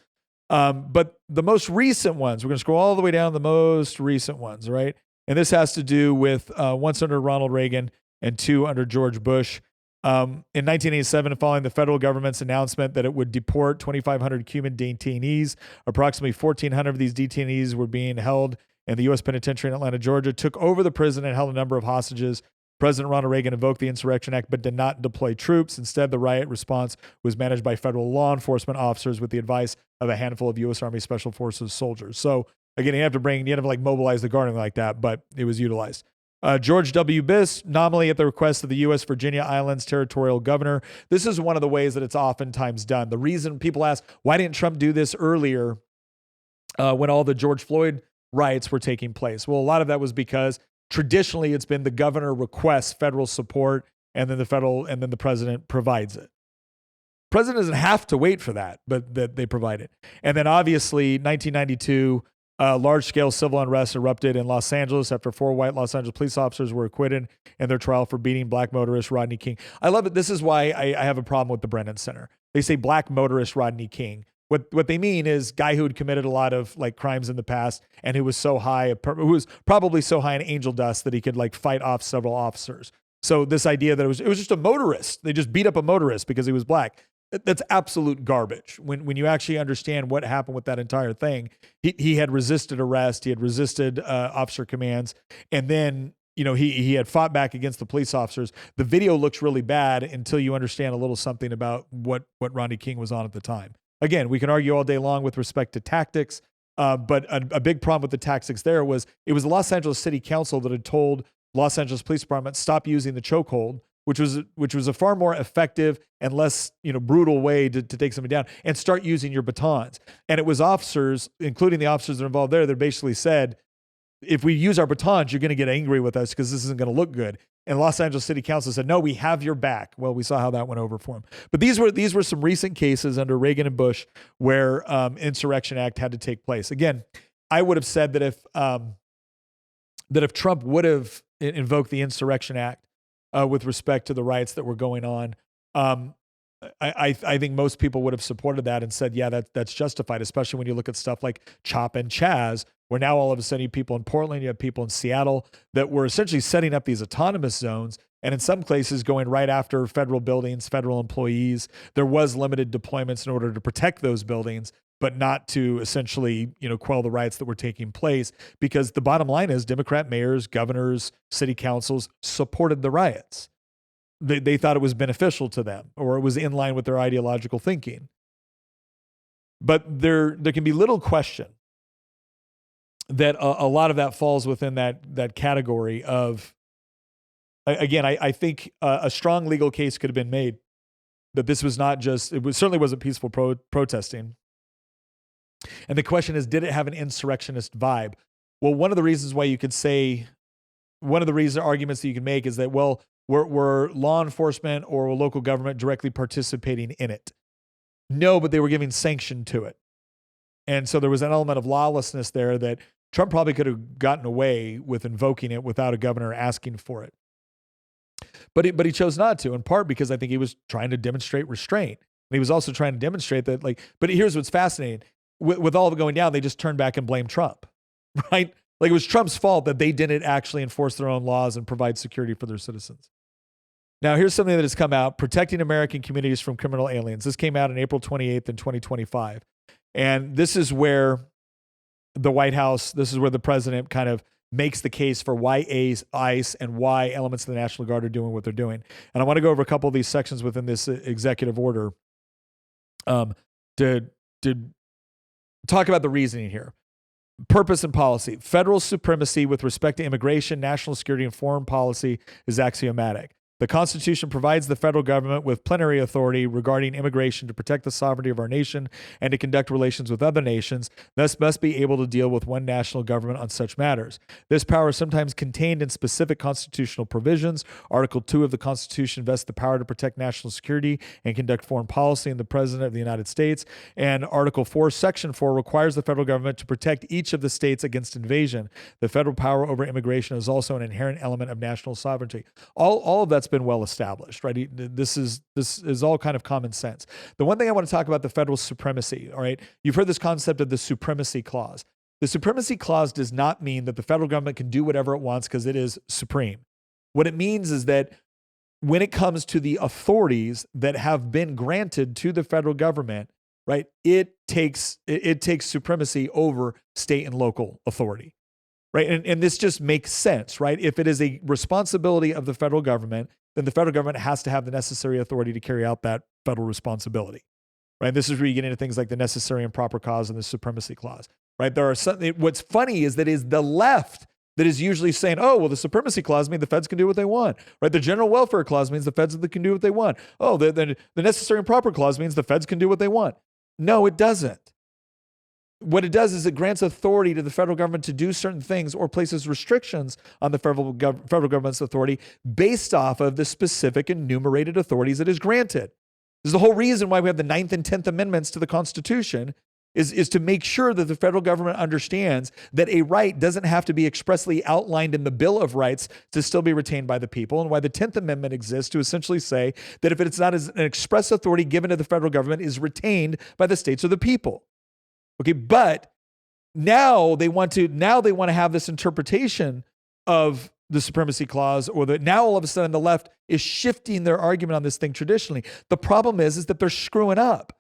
But the most recent ones, we're going to scroll all the way down to the most recent ones, right? And this has to do with once under Ronald Reagan and two under George Bush. In 1987, following the federal government's announcement that it would deport 2,500 Cuban detainees, approximately 1,400 of these detainees were being held in the U.S. Penitentiary in Atlanta, Georgia, took over the prison and held a number of hostages. President Ronald Reagan invoked the Insurrection Act but did not deploy troops. Instead, the riot response was managed by federal law enforcement officers with the advice of a handful of U.S. Army Special Forces soldiers. So again, you have to mobilize the guard like that, but it was utilized. George W. Bush, nominally at the request of the U.S. Virginia Islands Territorial Governor. This is one of the ways that it's oftentimes done. The reason people ask, why didn't Trump do this earlier when all the George Floyd riots were taking place? Well, a lot of that was because traditionally it's been the governor requests federal support, and then the president provides it. President doesn't have to wait for that, but that they provide it. And then obviously 1992, large-scale civil unrest erupted in Los Angeles after 4 white Los Angeles police officers were acquitted in their trial for beating black motorist Rodney King. I love it. This is why I have a problem with the Brennan Center. They say black motorist Rodney King. What they mean is guy who had committed a lot of like crimes in the past and who was who was probably so high in angel dust that he could like fight off several officers. So this idea that it was just a motorist, they just beat up a motorist because he was black. That's absolute garbage. When you actually understand what happened with that entire thing, he had resisted arrest, he had resisted officer commands, and then he had fought back against the police officers. The video looks really bad until you understand a little something about what Rodney King was on at the time. Again, we can argue all day long with respect to tactics, but a big problem with the tactics there was it was the Los Angeles City Council that had told Los Angeles Police Department stop using the chokehold, which was a far more effective and less brutal way to take somebody down, and start using your batons. And it was officers, including the officers that are involved there, that basically said, if we use our batons, you're going to get angry with us because this isn't going to look good. And Los Angeles City Council said, no, we have your back. Well, we saw how that went over for them. But these were some recent cases under Reagan and Bush where Insurrection Act had to take place. Again, I would have said that if Trump would have invoked the Insurrection Act with respect to the riots that were going on, I think most people would have supported that and said, yeah, that's justified, especially when you look at stuff like CHOP and Chaz, where now all of a sudden you have people in Portland, you have people in Seattle that were essentially setting up these autonomous zones, and in some places going right after federal buildings, federal employees. There was limited deployments in order to protect those buildings, but not to essentially, quell the riots that were taking place, because the bottom line is Democrat mayors, governors, city councils supported the riots. They thought it was beneficial to them, or it was in line with their ideological thinking. But there can be little question that a lot of that falls within that category of, again, I think a strong legal case could have been made that this was not just, certainly wasn't peaceful protesting. And the question is, did it have an insurrectionist vibe? Well, one of the reasons why you could say, one of the arguments that you can make is that, well, were law enforcement or local government directly participating in it? No, but they were giving sanction to it. And so there was an element of lawlessness there that Trump probably could have gotten away with invoking it without a governor asking for it. But he chose not to, in part because I think he was trying to demonstrate restraint. And he was also trying to demonstrate that, but here's what's fascinating. with all of it going down, they just turned back and blamed Trump, right? Like it was Trump's fault that they didn't actually enforce their own laws and provide security for their citizens. Now, here's something that has come out, protecting American communities from criminal aliens. This came out on April 28th in 2025. And this is where the White House, this is where the president kind of makes the case for why ICE and why elements of the National Guard are doing what they're doing. And I want to go over a couple of these sections within this executive order to talk about the reasoning here. Purpose and policy. Federal supremacy with respect to immigration, national security, and foreign policy is axiomatic. The Constitution provides the federal government with plenary authority regarding immigration to protect the sovereignty of our nation and to conduct relations with other nations, thus must be able to deal with one national government on such matters. This power is sometimes contained in specific constitutional provisions. Article 2 of the Constitution vests the power to protect national security and conduct foreign policy in the President of the United States. And Article 4, Section 4 requires the federal government to protect each of the states against invasion. The federal power over immigration is also an inherent element of national sovereignty. All of that's been well established, right? This is all kind of common sense. The one thing I want to talk about, the federal supremacy, all right? You've heard this concept of the supremacy clause. The supremacy clause does not mean that the federal government can do whatever it wants because it is supreme. What it means is that when it comes to the authorities that have been granted to the federal government, right, it takes supremacy over state and local authority. Right. And this just makes sense, right? If it is a responsibility of the federal government, then the federal government has to have the necessary authority to carry out that federal responsibility. Right. This is where you get into things like the necessary and proper cause and the supremacy clause. Right. There are some, what's funny is that is the left that is usually saying, oh, well, the supremacy clause means the feds can do what they want. Right. The general welfare clause means the feds can do what they want. Oh, the necessary and proper clause means the feds can do what they want. No, it doesn't. What it does is it grants authority to the federal government to do certain things or places restrictions on the federal government's authority based off of the specific enumerated authorities it is granted. This is the whole reason why we have the 9th and 10th Amendments to the Constitution is to make sure that the federal government understands that a right doesn't have to be expressly outlined in the Bill of Rights to still be retained by the people, and why the 10th Amendment exists to essentially say that if it's not as an express authority given to the federal government is retained by the states or the people. Okay, but now they want to have this interpretation of the supremacy clause, or that now all of a sudden the left is shifting their argument on this thing traditionally. The problem is that they're screwing up,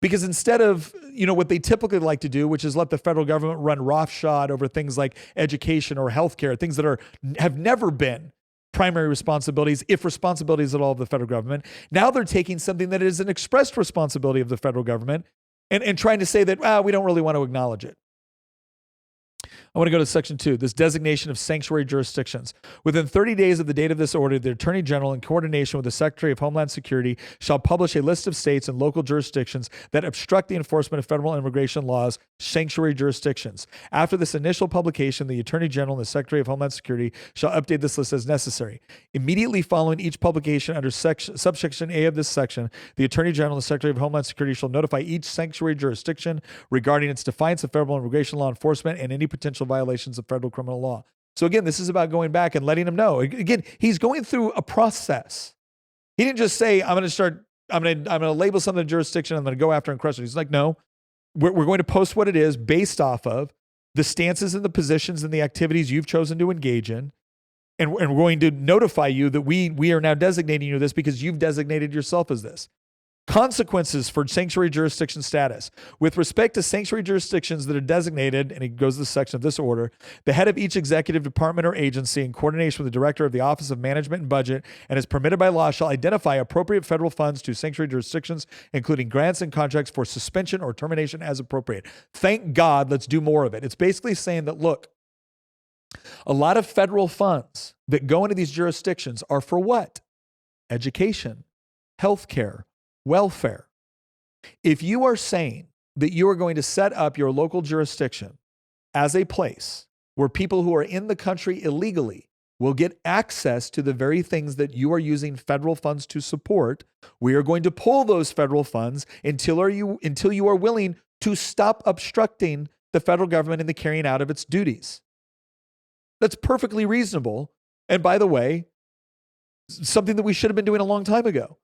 because instead of, what they typically like to do, which is let the federal government run roughshod over things like education or healthcare, things that have never been primary responsibilities, if responsibilities at all, of the federal government. Now they're taking something that is an expressed responsibility of the federal government and trying to say that, we don't really want to acknowledge it. I want to go to Section 2, this designation of sanctuary jurisdictions. Within 30 days of the date of this order, the Attorney General, in coordination with the Secretary of Homeland Security, shall publish a list of states and local jurisdictions that obstruct the enforcement of federal immigration laws, sanctuary jurisdictions. After this initial publication, the Attorney General and the Secretary of Homeland Security shall update this list as necessary. Immediately following each publication under subsection A of this section, the Attorney General and the Secretary of Homeland Security shall notify each sanctuary jurisdiction regarding its defiance of federal immigration law enforcement and any potential violations of federal criminal law. So again, this is about going back and letting them know. Again, he's going through a process. He didn't just say, I'm going to label something a jurisdiction, I'm going to go after and crush it. He's like, no, we're going to post what it is based off of the stances and the positions and the activities you've chosen to engage in. And we're going to notify you that we are now designating you this because you've designated yourself as this. Consequences for sanctuary jurisdiction status. With respect to sanctuary jurisdictions that are designated, and it goes to the section of this order, the head of each executive department or agency, in coordination with the director of the Office of Management and Budget, and as permitted by law, shall identify appropriate federal funds to sanctuary jurisdictions, including grants and contracts for suspension or termination as appropriate. Thank God, let's do more of it. It's basically saying that, look, a lot of federal funds that go into these jurisdictions are for what? Education, healthcare, welfare. If you are saying that you are going to set up your local jurisdiction as a place where people who are in the country illegally will get access to the very things that you are using federal funds to support, we are going to pull those federal funds until you are willing to stop obstructing the federal government in the carrying out of its duties. That's perfectly reasonable. And by the way, something that we should have been doing a long time ago.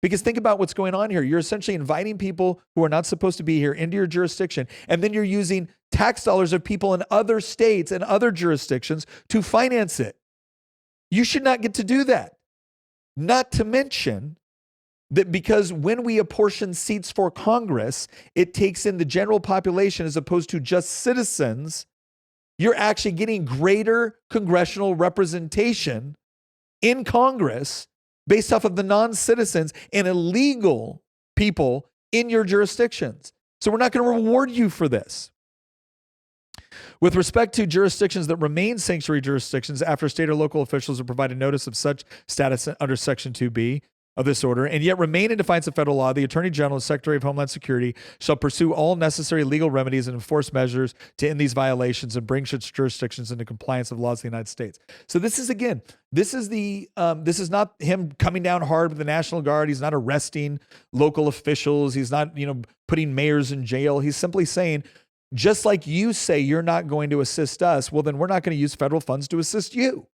Because think about what's going on here. You're essentially inviting people who are not supposed to be here into your jurisdiction, and then you're using tax dollars of people in other states and other jurisdictions to finance it. You should not get to do that. Not to mention that because when we apportion seats for Congress, it takes in the general population as opposed to just citizens. You're actually getting greater congressional representation in Congress based off of the non-citizens and illegal people in your jurisdictions. So we're not going to reward you for this. With respect to jurisdictions that remain sanctuary jurisdictions after state or local officials have provided notice of such status under Section 2B of this order, and yet remain in defiance of federal law, the Attorney General and Secretary of Homeland Security shall pursue all necessary legal remedies and enforce measures to end these violations and bring such jurisdictions into compliance with the laws of the United States. So this is, again, this is not him coming down hard with the National Guard. He's not arresting local officials. He's not, putting mayors in jail. He's simply saying, just like you say you're not going to assist us, well, then we're not going to use federal funds to assist you.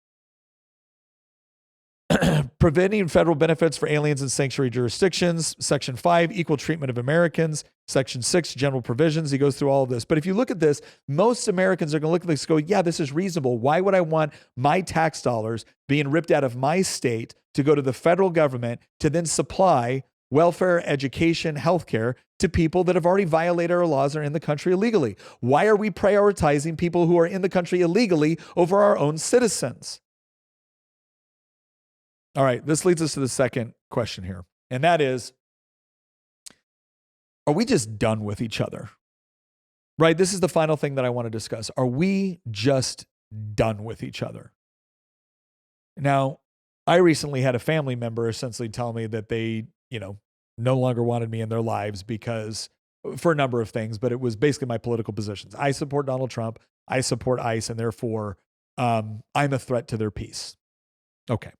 Preventing federal benefits for aliens in sanctuary jurisdictions. Section 5, equal treatment of Americans. Section 6, general provisions. He goes through all of this. But if you look at this, most Americans are going to look at this and go, yeah, this is reasonable. Why would I want my tax dollars being ripped out of my state to go to the federal government to then supply welfare, education, healthcare to people that have already violated our laws or are in the country illegally? Why are we prioritizing people who are in the country illegally over our own citizens? All right, this leads us to the second question here, and that is, are we just done with each other? Right, this is the final thing that I want to discuss. Are we just done with each other? Now, I recently had a family member essentially tell me that they, no longer wanted me in their lives because, for a number of things, but it was basically my political positions. I support Donald Trump, I support ICE, and therefore I'm a threat to their peace. Okay.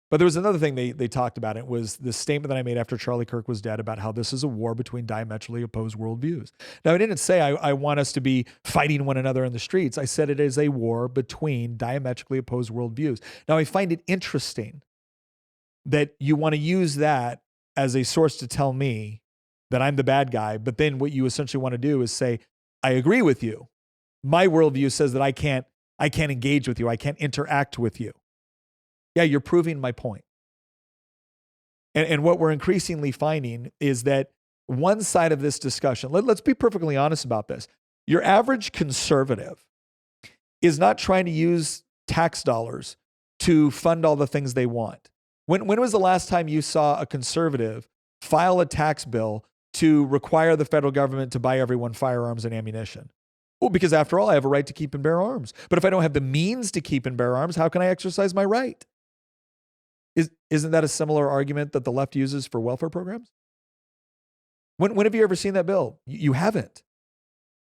But there was another thing they talked about. It was the statement that I made after Charlie Kirk was dead about how this is a war between diametrically opposed worldviews. Now, I didn't say I want us to be fighting one another in the streets. I said it is a war between diametrically opposed worldviews. Now, I find it interesting that you want to use that as a source to tell me that I'm the bad guy, but then what you essentially want to do is say, I agree with you. My worldview says that I can't engage with you. I can't interact with you. Yeah, you're proving my point. And what we're increasingly finding is that one side of this discussion, let's be perfectly honest about this. Your average conservative is not trying to use tax dollars to fund all the things they want. When was the last time you saw a conservative file a tax bill to require the federal government to buy everyone firearms and ammunition? Well, because after all, I have a right to keep and bear arms. But if I don't have the means to keep and bear arms, how can I exercise my right? Isn't that a similar argument that the left uses for welfare programs? When have you ever seen that bill? You haven't.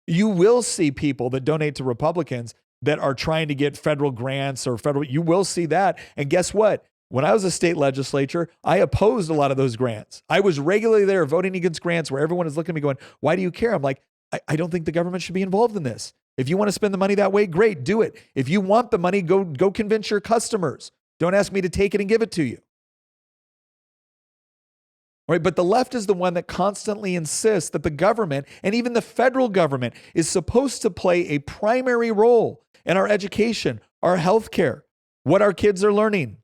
You will see people that donate to Republicans that are trying to get federal grants or you will see that. And guess what? When I was a state legislature, I opposed a lot of those grants. I was regularly there voting against grants where everyone is looking at me going, why do you care? I'm like, I don't think the government should be involved in this. If you want to spend the money that way, great, do it. If you want the money, go convince your customers. Don't ask me to take it and give it to you. All right, but the left is the one that constantly insists that the government and even the federal government is supposed to play a primary role in our education, our healthcare, what our kids are learning.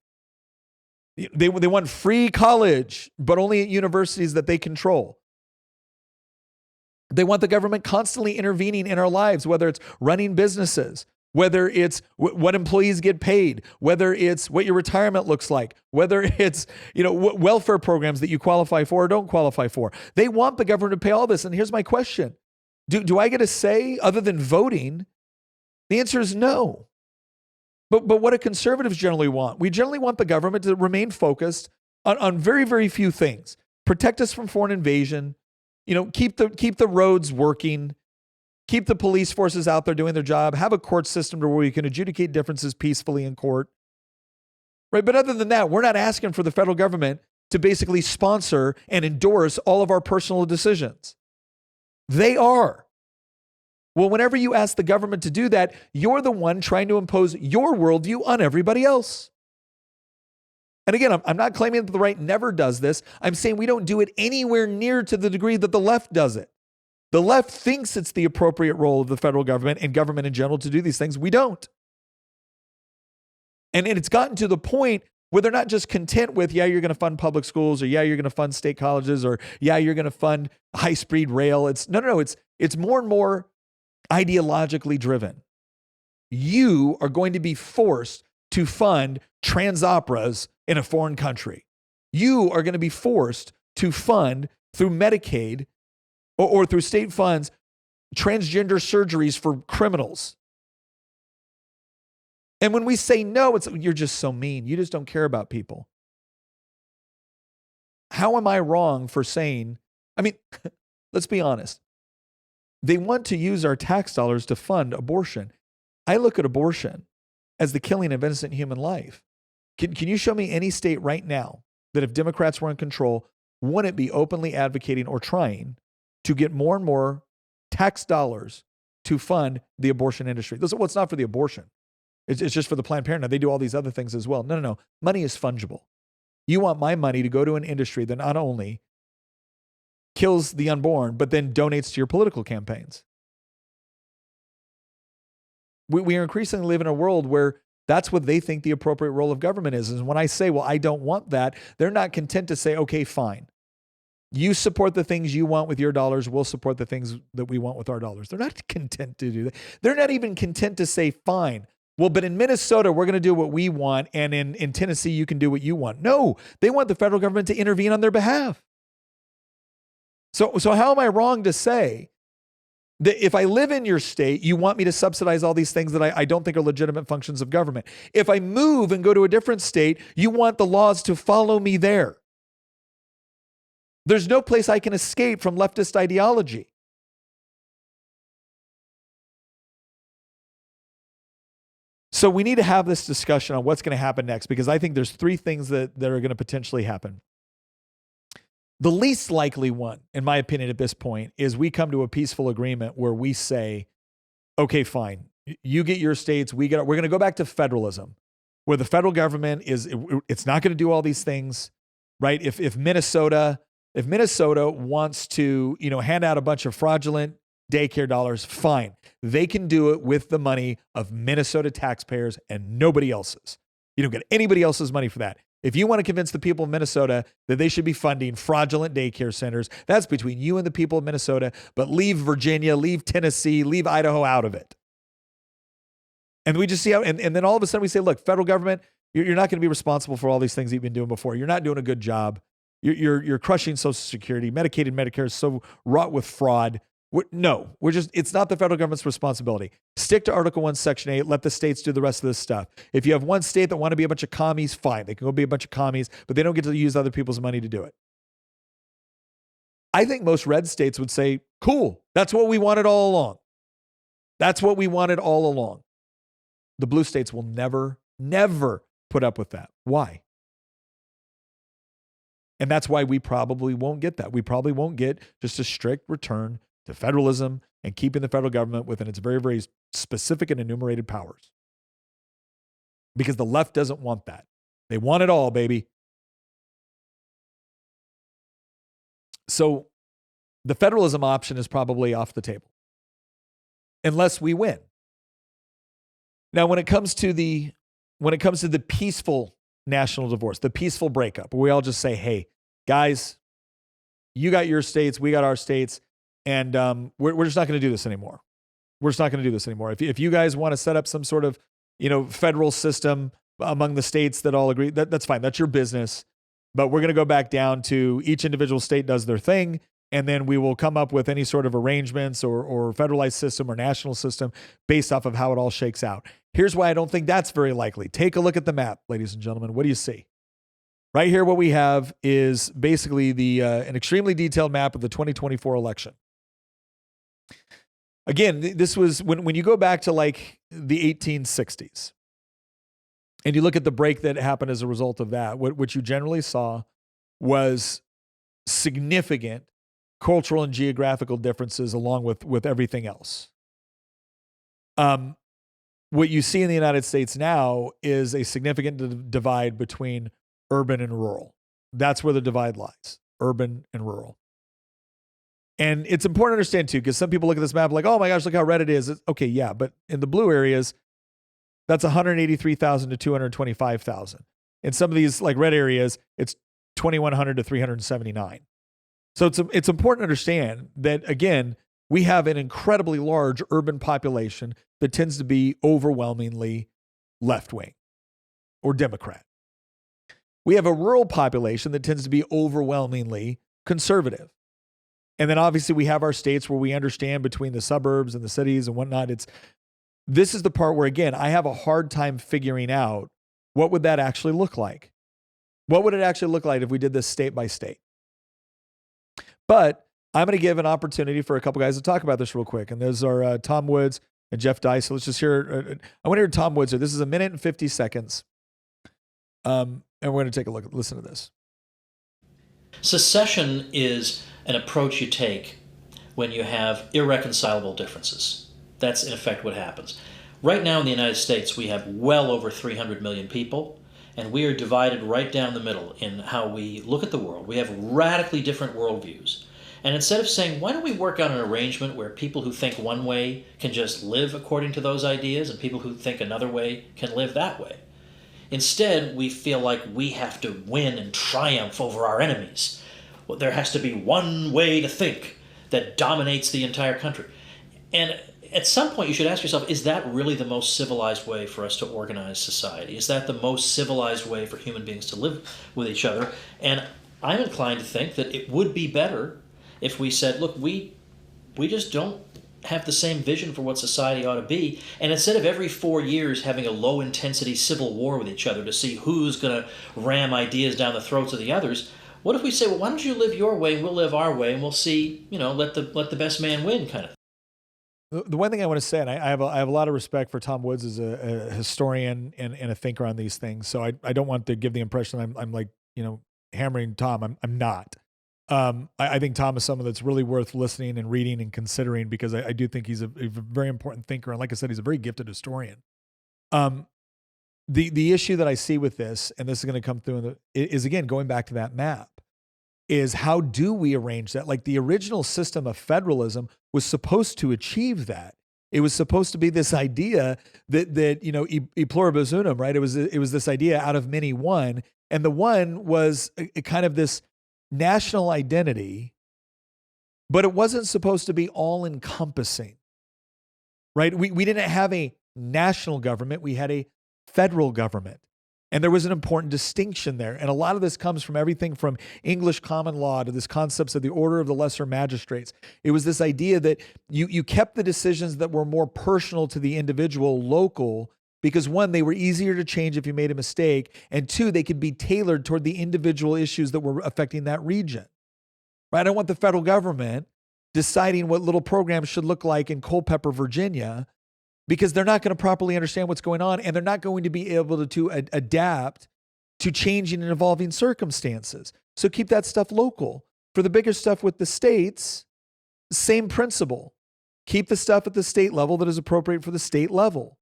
They want free college, but only at universities that they control. They want the government constantly intervening in our lives, whether it's running businesses, whether it's what employees get paid, whether it's what your retirement looks like, whether it's, what welfare programs that you qualify for or don't qualify for. They want the government to pay all this. And here's my question. Do I get a say other than voting? The answer is no. But what do conservatives generally want? We generally want the government to remain focused on very, very few things. Protect us from foreign invasion, keep the roads working, keep the police forces out there doing their job, have a court system to where we can adjudicate differences peacefully in court. Right? But other than that, we're not asking for the federal government to basically sponsor and endorse all of our personal decisions. They are. Well, whenever you ask the government to do that, you're the one trying to impose your worldview on everybody else. And again, I'm not claiming that the right never does this. I'm saying we don't do it anywhere near to the degree that the left does it. The left thinks it's the appropriate role of the federal government and government in general to do these things. We don't. And it's gotten to the point where they're not just content with, yeah, you're going to fund public schools, or yeah, you're going to fund state colleges, or yeah, you're going to fund high-speed rail. It's no. It's more and more ideologically driven. You are going to be forced to fund trans operas in a foreign country. You are going to be forced to fund through Medicaid or through state funds transgender surgeries for criminals. And when we say no, it's you're just so mean. You just don't care about people. How am I wrong for saying, I mean, let's be honest. They want to use our tax dollars to fund abortion. I look at abortion as the killing of innocent human life. Can you show me any state right now that if Democrats were in control, wouldn't be openly advocating or trying to get more and more tax dollars to fund the abortion industry? Well, it's not for the abortion. It's just for the Planned Parenthood. They do all these other things as well. No. Money is fungible. You want my money to go to an industry that not only kills the unborn, but then donates to your political campaigns. We are increasingly living in a world where that's what they think the appropriate role of government is. And when I say, well, I don't want that, they're not content to say, okay, fine. You support the things you want with your dollars. We'll support the things that we want with our dollars. They're not content to do that. They're not even content to say, fine. Well, but in Minnesota, we're going to do what we want. And in Tennessee, you can do what you want. No, they want the federal government to intervene on their behalf. So how am I wrong to say that if I live in your state, you want me to subsidize all these things that I don't think are legitimate functions of government? If I move and go to a different state, you want the laws to follow me there. There's no place I can escape from leftist ideology. So we need to have this discussion on what's going to happen next, because I think there's three things that are going to potentially happen. The least likely one, in my opinion, at this point, is we come to a peaceful agreement where we say, okay, fine, you get your states, we're going to go back to federalism, where the federal government it's not going to do all these things, right? If Minnesota wants to, hand out a bunch of fraudulent daycare dollars, fine. They can do it with the money of Minnesota taxpayers and nobody else's. You don't get anybody else's money for that. If you want to convince the people of Minnesota that they should be funding fraudulent daycare centers, that's between you and the people of Minnesota, but leave Virginia, leave Tennessee, leave Idaho out of it. And we just see how, and then all of a sudden we say, look, federal government, you're not going to be responsible for all these things you've been doing before. You're not doing a good job. You're crushing Social Security. Medicaid and Medicare is so wrought with fraud. It's not the federal government's responsibility. Stick to Article 1, Section 8. Let the states do the rest of this stuff. If you have one state that want to be a bunch of commies, fine. They can go be a bunch of commies, but they don't get to use other people's money to do it. I think most red states would say, cool, that's what we wanted all along. That's what we wanted all along. The blue states will never put up with that. Why? And that's why we probably won't get that. We probably won't get just a strict return to federalism and keeping the federal government within its very, very specific and enumerated powers. Because the left doesn't want that. They want it all, baby. So the federalism option is probably off the table, unless we win. Now, when it comes to the peaceful national divorce, the peaceful breakup, where we all just say, hey, guys, you got your states, we got our states, and we're just not going to do this anymore. We're just not going to do this anymore. If you guys want to set up some sort of, federal system among the states that all agree, that's fine. That's your business. But we're going to go back down to each individual state does their thing, and then we will come up with any sort of arrangements or federalized system or national system based off of how it all shakes out. Here's why I don't think that's very likely. Take a look at the map, ladies and gentlemen. What do you see? Right here, what we have is basically an extremely detailed map of the 2024 election. Again, this was when you go back to like the 1860s and you look at the break that happened as a result of that, what you generally saw was significant cultural and geographical differences along with everything else. What you see in the United States now is a significant divide between urban and rural. That's where the divide lies, urban and rural. And it's important to understand too, because some people look at this map like, oh my gosh, look how red it is. Okay, yeah, but in the blue areas, that's 183,000 to 225,000. In some of these like red areas, it's 2,100 to 379. So it's important to understand that, again, we have an incredibly large urban population that tends to be overwhelmingly left-wing or Democrat. We have a rural population that tends to be overwhelmingly conservative. And then obviously we have our states where we understand between the suburbs and the cities and whatnot. This is the part where, again, I have a hard time figuring out what would that actually look like. What would it actually look like if we did this state by state? But I'm going to give an opportunity for a couple guys to talk about this real quick. And those are Tom Woods and Jeff Dice. So let's just hear, I want to hear Tom Woods here. This is 1 minute and 50 seconds. And we're going to take a look, listen to this. Secession is an approach you take when you have irreconcilable differences. That's in effect what happens. Right now in the United States, we have well over 300 million people, and we are divided right down the middle in how we look at the world. We have radically different worldviews. And instead of saying, why don't we work on an arrangement where people who think one way can just live according to those ideas and people who think another way can live that way? Instead, we feel like we have to win and triumph over our enemies. Well, there has to be one way to think that dominates the entire country. And at some point, you should ask yourself, is that really the most civilized way for us to organize society? Is that the most civilized way for human beings to live with each other? And I'm inclined to think that it would be better if we said, look, we just don't have the same vision for what society ought to be. And instead of every 4 years having a low-intensity civil war with each other to see who's going to ram ideas down the throats of the others, what if we say, well, why don't you live your way and we'll live our way and we'll see, let the best man win kind of thing. The one thing I want to say, and I have a lot of respect for Tom Woods as a historian and a thinker on these things. So I don't want to give the impression I'm like, hammering Tom. I'm not. I think Tom is someone that's really worth listening and reading and considering, because I do think he's a very important thinker. And like I said, he's a very gifted historian. The issue that I see with this, and this is going to come through, is again, going back to that map, is how do we arrange that? Like the original system of federalism was supposed to achieve that. It was supposed to be this idea that e pluribus unum, right? It was this idea out of many one, and the one was a kind of this national identity, but it wasn't supposed to be all encompassing, right? We didn't have a national government. We had a federal government. And there was an important distinction there. And a lot of this comes from everything from English common law to this concepts of the order of the lesser magistrates. It was this idea that you kept the decisions that were more personal to the individual local, because one, they were easier to change if you made a mistake, and two, they could be tailored toward the individual issues that were affecting that region. Right? I don't want the federal government deciding what little programs should look like in Culpeper, Virginia, because they're not going to properly understand what's going on, and they're not going to be able to adapt to changing and evolving circumstances. So keep that stuff local. For the bigger stuff with the states, same principle. Keep the stuff at the state level that is appropriate for the state level.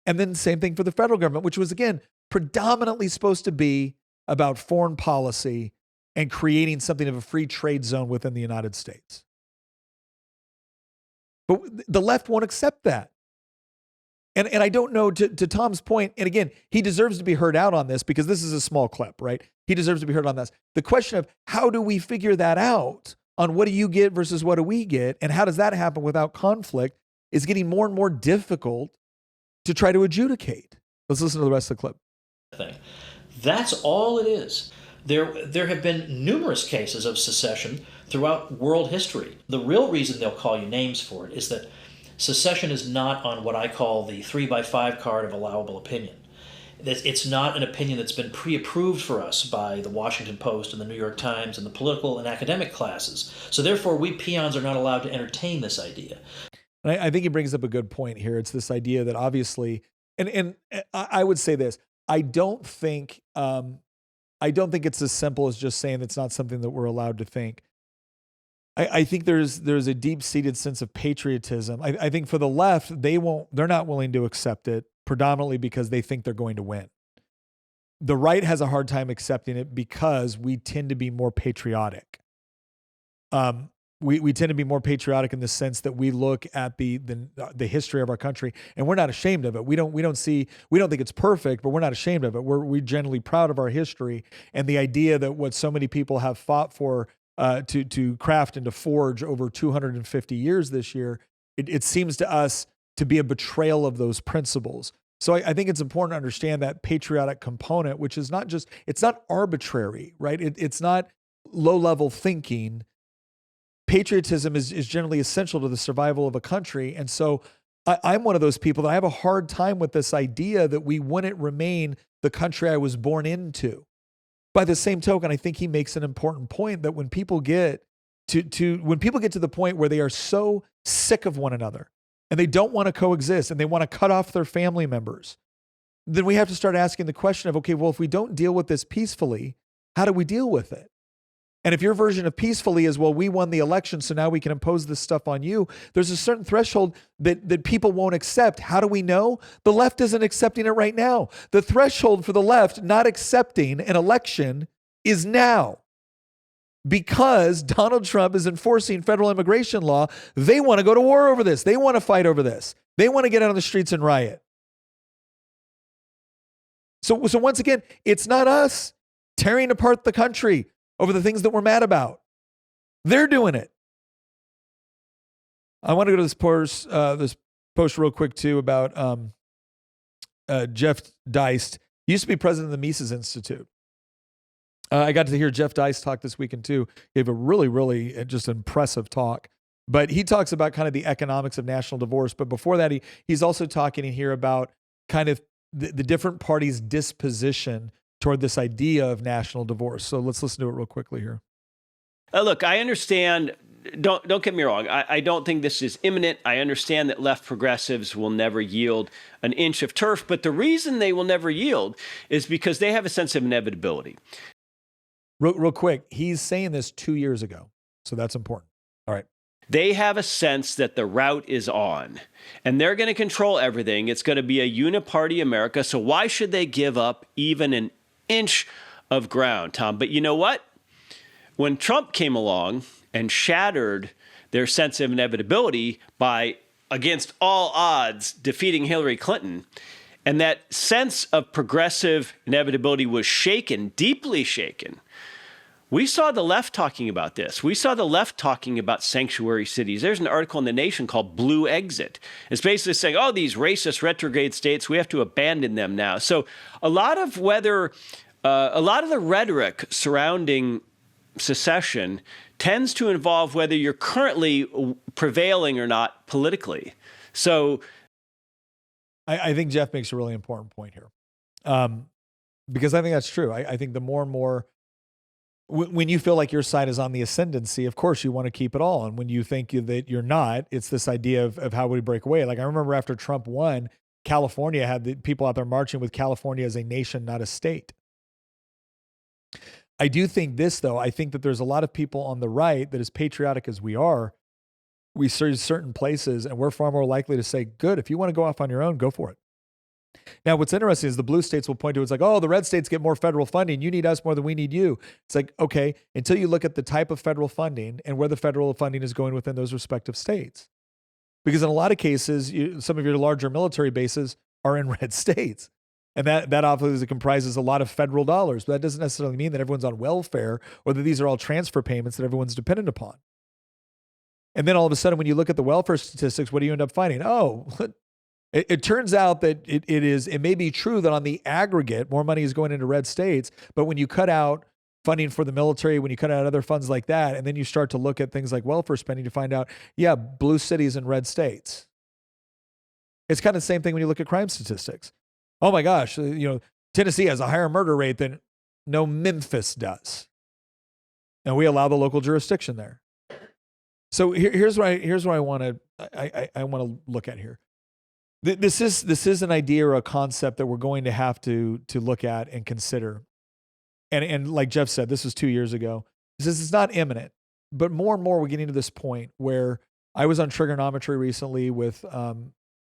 And then same thing for the federal government, which was, again, predominantly supposed to be about foreign policy and creating something of a free trade zone within the United States. But the left won't accept that. And I don't know, to Tom's point, and again, he deserves to be heard out on this because this is a small clip, right? He deserves to be heard on this. The question of how do we figure that out on what do you get versus what do we get, and how does that happen without conflict, is getting more and more difficult to try to adjudicate. Let's listen to the rest of the clip. That's all it is. There have been numerous cases of secession throughout world history. The real reason they'll call you names for it is that secession is not on what I call the 3x5 card of allowable opinion. It's not an opinion that's been pre-approved for us by the Washington Post and the New York Times and the political and academic classes. So therefore, we peons are not allowed to entertain this idea. And I think he brings up a good point here. It's this idea that obviously, and I would say this, I don't think it's as simple as just saying it's not something that we're allowed to think. I think there's a deep-seated sense of patriotism. I think for the left, they're not willing to accept it, predominantly because they think they're going to win. the right has a hard time accepting it because we tend to be more patriotic. We tend to be more patriotic in the sense that we look at the history of our country, and we're not ashamed of it. We don't think it's perfect, but we're not ashamed of it. We're generally proud of our history, and the idea that what so many people have fought for to craft and to forge over 250 years this year, it seems to us to be a betrayal of those principles. So I think it's important to understand that patriotic component, which is it's not arbitrary, right? It's not low-level thinking. Patriotism is generally essential to the survival of a country. And so I'm one of those people that I have a hard time with this idea that we wouldn't remain the country I was born into. By the same token, I think he makes an important point that when people get to the point where they are so sick of one another and they don't want to coexist and they want to cut off their family members, then we have to start asking the question of, okay, well, if we don't deal with this peacefully, how do we deal with it? And if your version of peacefully is, well, we won the election, so now we can impose this stuff on you, there's a certain threshold that people won't accept. How do we know? The left isn't accepting it right now. The threshold for the left not accepting an election is now. Because Donald Trump is enforcing federal immigration law, they want to go to war over this. They want to fight over this. They want to get out on the streets and riot. So once again, it's not us tearing apart the country over the things that we're mad about. They're doing it. I want to go to this post real quick too about Jeff Deist. He used to be president of the Mises Institute. I got to hear Jeff Deist talk this weekend too. He gave a really, really just impressive talk. But he talks about kind of the economics of national divorce. But before that, he's also talking in here about kind of the different parties' disposition toward this idea of national divorce. So let's listen to it real quickly here. Look, I understand. Don't get me wrong. I don't think this is imminent. I understand that left progressives will never yield an inch of turf. But the reason they will never yield is because they have a sense of inevitability. Real quick, he's saying this 2 years ago. So that's important. All right. They have a sense that the route is on, and they're going to control everything. It's going to be a uniparty America. So why should they give up even an inch of ground, Tom? But you know what? When Trump came along and shattered their sense of inevitability by, against all odds, defeating Hillary Clinton, and that sense of progressive inevitability was shaken, deeply shaken, we saw the left talking about this. We saw the left talking about sanctuary cities. There's an article in The Nation called Blue Exit. It's basically saying, oh, these racist retrograde states, we have to abandon them now. So a lot of the rhetoric surrounding secession tends to involve whether you're currently prevailing or not politically. So I think Jeff makes a really important point here, because I think that's true. I think the more and more, when you feel like your side is on the ascendancy, of course you want to keep it all. And when you think that you're not, it's this idea of how we break away. Like I remember after Trump won, California had the people out there marching with California as a nation, not a state. I do think this, though. I think that there's a lot of people on the right that, as patriotic as we are, we serve certain places and we're far more likely to say, good, if you want to go off on your own, go for it. Now, what's interesting is the blue states will point to, it's like, oh, the red states get more federal funding. You need us more than we need you. It's like, okay, until you look at the type of federal funding and where the federal funding is going within those respective states. Because in a lot of cases, some of your larger military bases are in red states. And that obviously comprises a lot of federal dollars. But that doesn't necessarily mean that everyone's on welfare or that these are all transfer payments that everyone's dependent upon. And then all of a sudden, when you look at the welfare statistics, what do you end up finding? Oh, it turns out that it may be true that on the aggregate, more money is going into red states. But when you cut out funding for the military, when you cut out other funds like that, and then you start to look at things like welfare spending, you find out, yeah, blue cities and red states. It's kind of the same thing when you look at crime statistics. Oh my gosh, Tennessee has a higher murder rate than Memphis does. And we allow the local jurisdiction there. So here's what I want to look at here. This is an idea or a concept that we're going to have to look at and consider. And like Jeff said, this was 2 years ago. He says it's not imminent, but more and more we're getting to this point where I was on trigonometry recently with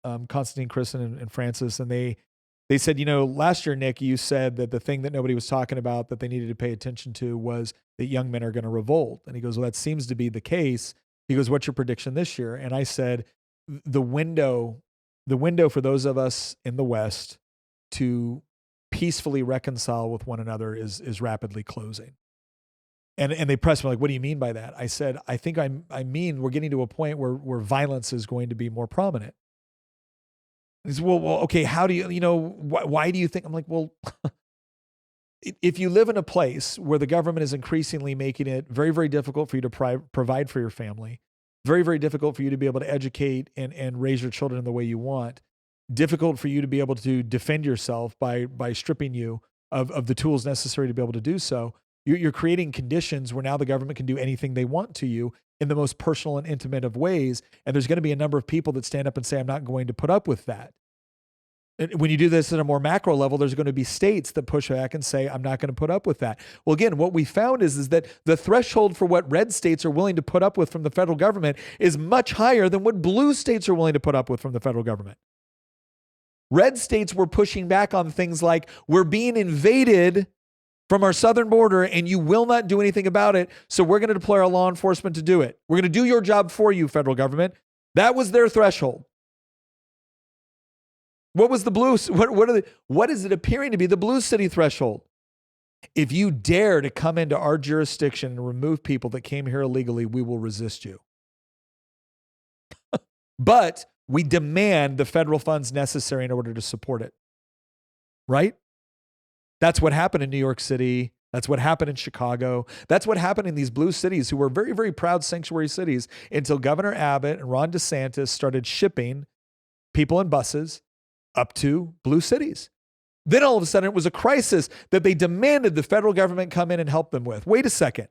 Constantine Christen and Francis, and they They said, last year, Nick, you said that the thing that nobody was talking about that they needed to pay attention to was that young men are going to revolt. And he goes, well, that seems to be the case. He goes, what's your prediction this year? And I said, the window for those of us in the West to peacefully reconcile with one another is rapidly closing. And they pressed me like, what do you mean by that? I said, I think I mean we're getting to a point where violence is going to be more prominent. He said, well, okay, how do why do you think? I'm like, well, if you live in a place where the government is increasingly making it very, very difficult for you to provide for your family, very, very difficult for you to be able to educate and raise your children in the way you want, difficult for you to be able to defend yourself by stripping you of the tools necessary to be able to do so, you're creating conditions where now the government can do anything they want to you in the most personal and intimate of ways. And there's going to be a number of people that stand up and say, I'm not going to put up with that. And when you do this at a more macro level, there's going to be states that push back and say, I'm not going to put up with that. Well, again, what we found is that the threshold for what red states are willing to put up with from the federal government is much higher than what blue states are willing to put up with from the federal government. Red states were pushing back on things like, we're being invaded from our southern border and you will not do anything about it. So we're going to deploy our law enforcement to do it. We're going to do your job for you, federal government. That was their threshold. What was the blue? What is it appearing to be the blue city threshold? If you dare to come into our jurisdiction and remove people that came here illegally, we will resist you. But we demand the federal funds necessary in order to support it. Right? That's what happened in New York City. That's what happened in Chicago. That's what happened in these blue cities who were very, very proud sanctuary cities until Governor Abbott and Ron DeSantis started shipping people in buses up to blue cities. Then all of a sudden it was a crisis that they demanded the federal government come in and help them with. Wait a second.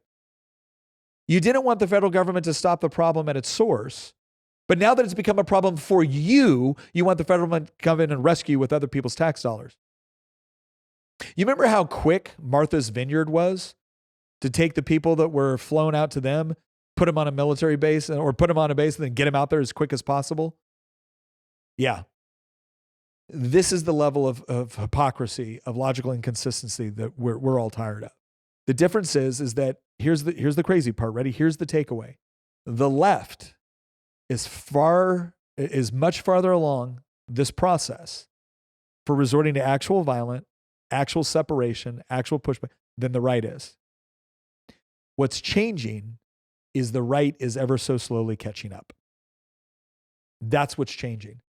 You didn't want the federal government to stop the problem at its source, but now that it's become a problem for you, you want the federal government to come in and rescue with other people's tax dollars. You remember how quick Martha's Vineyard was to take the people that were flown out to them, put them on a military base or put them on a base and then get them out there as quick as possible? Yeah. This is the level of hypocrisy, of logical inconsistency that we're all tired of. The difference is that here's the crazy part. Ready? Here's the takeaway. The left is much farther along this process for resorting to actual violence, actual separation, actual pushback than the right is. What's changing is the right is ever so slowly catching up. That's what's changing.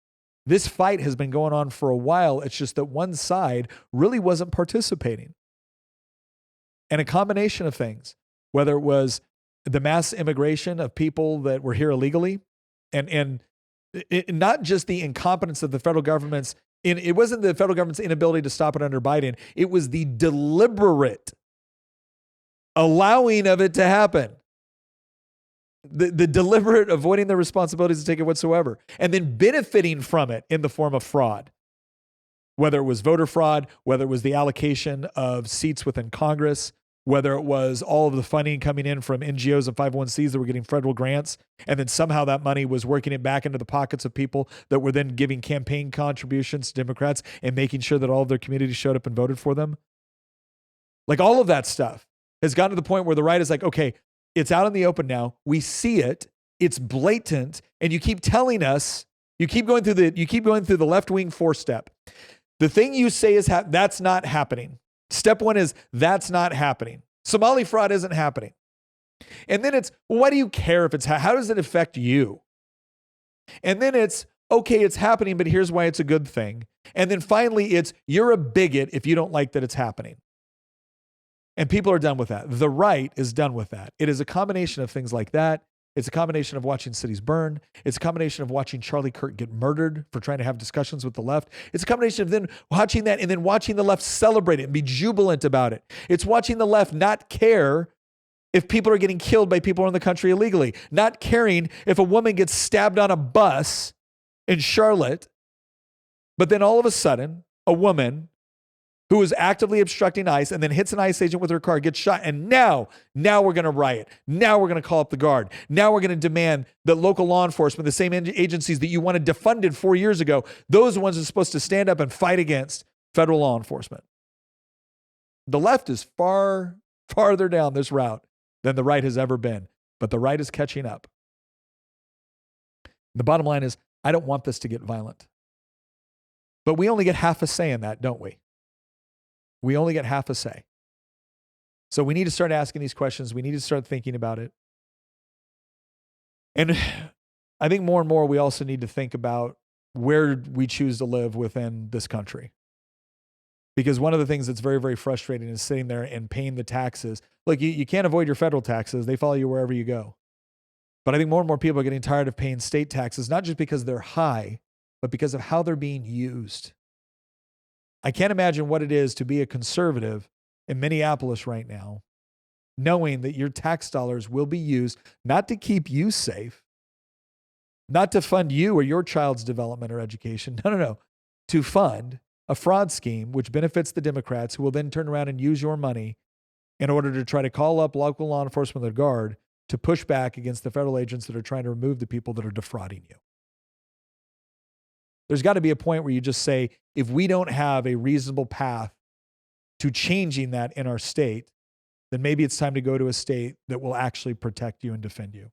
This fight has been going on for a while. It's just that one side really wasn't participating. And a combination of things, whether it was the mass immigration of people that were here illegally, and not just the incompetence of the federal government's, it wasn't the federal government's inability to stop it under Biden. It was the deliberate allowing of it to happen. The deliberate avoiding the responsibilities to take it whatsoever, and then benefiting from it in the form of fraud. Whether it was voter fraud, whether it was the allocation of seats within Congress, whether it was all of the funding coming in from NGOs and 501c that were getting federal grants, and then somehow that money was working it back into the pockets of people that were then giving campaign contributions to Democrats and making sure that all of their communities showed up and voted for them. Like all of that stuff has gotten to the point where the right is like, okay, it's out in the open now. We see it. It's blatant. And you keep telling us, you keep going through the left-wing 4-step. The thing you say is that's not happening. Step 1 is that's not happening. Somali fraud isn't happening. And then it's, well, why do you care if how does it affect you? And then it's, okay, it's happening, but here's why it's a good thing. And then finally it's, you're a bigot if you don't like that it's happening. And people are done with that. The right is done with that. It is a combination of things like that. It's a combination of watching cities burn. It's a combination of watching Charlie Kirk get murdered for trying to have discussions with the left. It's a combination of then watching that and then watching the left celebrate it and be jubilant about it. It's watching the left not care if people are getting killed by people in the country illegally, not caring if a woman gets stabbed on a bus in Charlotte, but then all of a sudden, a woman who is actively obstructing ICE and then hits an ICE agent with her car, gets shot. And now we're going to riot. Now we're going to call up the guard. Now we're going to demand that local law enforcement, the same agencies that you wanted defunded 4 years ago, those ones are supposed to stand up and fight against federal law enforcement. The left is farther down this route than the right has ever been, but the right is catching up. The bottom line is, I don't want this to get violent. But we only get half a say in that, don't we? We only get half a say. So we need to start asking these questions. We need to start thinking about it. And I think more and more we also need to think about where we choose to live within this country. Because one of the things that's very, very frustrating is sitting there and paying the taxes. Look, you can't avoid your federal taxes. They follow you wherever you go. But I think more and more people are getting tired of paying state taxes, not just because they're high, but because of how they're being used. I can't imagine what it is to be a conservative in Minneapolis right now, knowing that your tax dollars will be used not to keep you safe, not to fund you or your child's development or education. No. To fund a fraud scheme which benefits the Democrats, who will then turn around and use your money in order to try to call up local law enforcement or guard to push back against the federal agents that are trying to remove the people that are defrauding you. There's got to be a point where you just say, if we don't have a reasonable path to changing that in our state, then maybe it's time to go to a state that will actually protect you and defend you.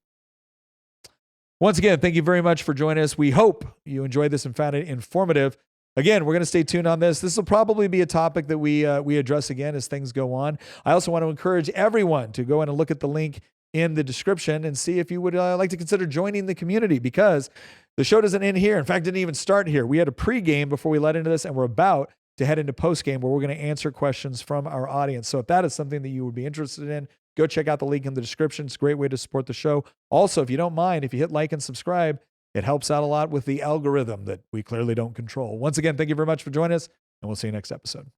Once again, thank you very much for joining us. We hope you enjoyed this and found it informative. Again, we're going to stay tuned on this. This will probably be a topic that we address again as things go on. I also want to encourage everyone to go in and look at the link in the description and see if you would like to consider joining the community, because the show doesn't end here. In fact, it didn't even start here. We had a pregame before we led into this, and we're about to head into postgame where we're going to answer questions from our audience. So if that is something that you would be interested in, go check out the link in the description. It's a great way to support the show. Also, if you don't mind, if you hit like and subscribe, it helps out a lot with the algorithm that we clearly don't control. Once again, thank you very much for joining us, and we'll see you next episode.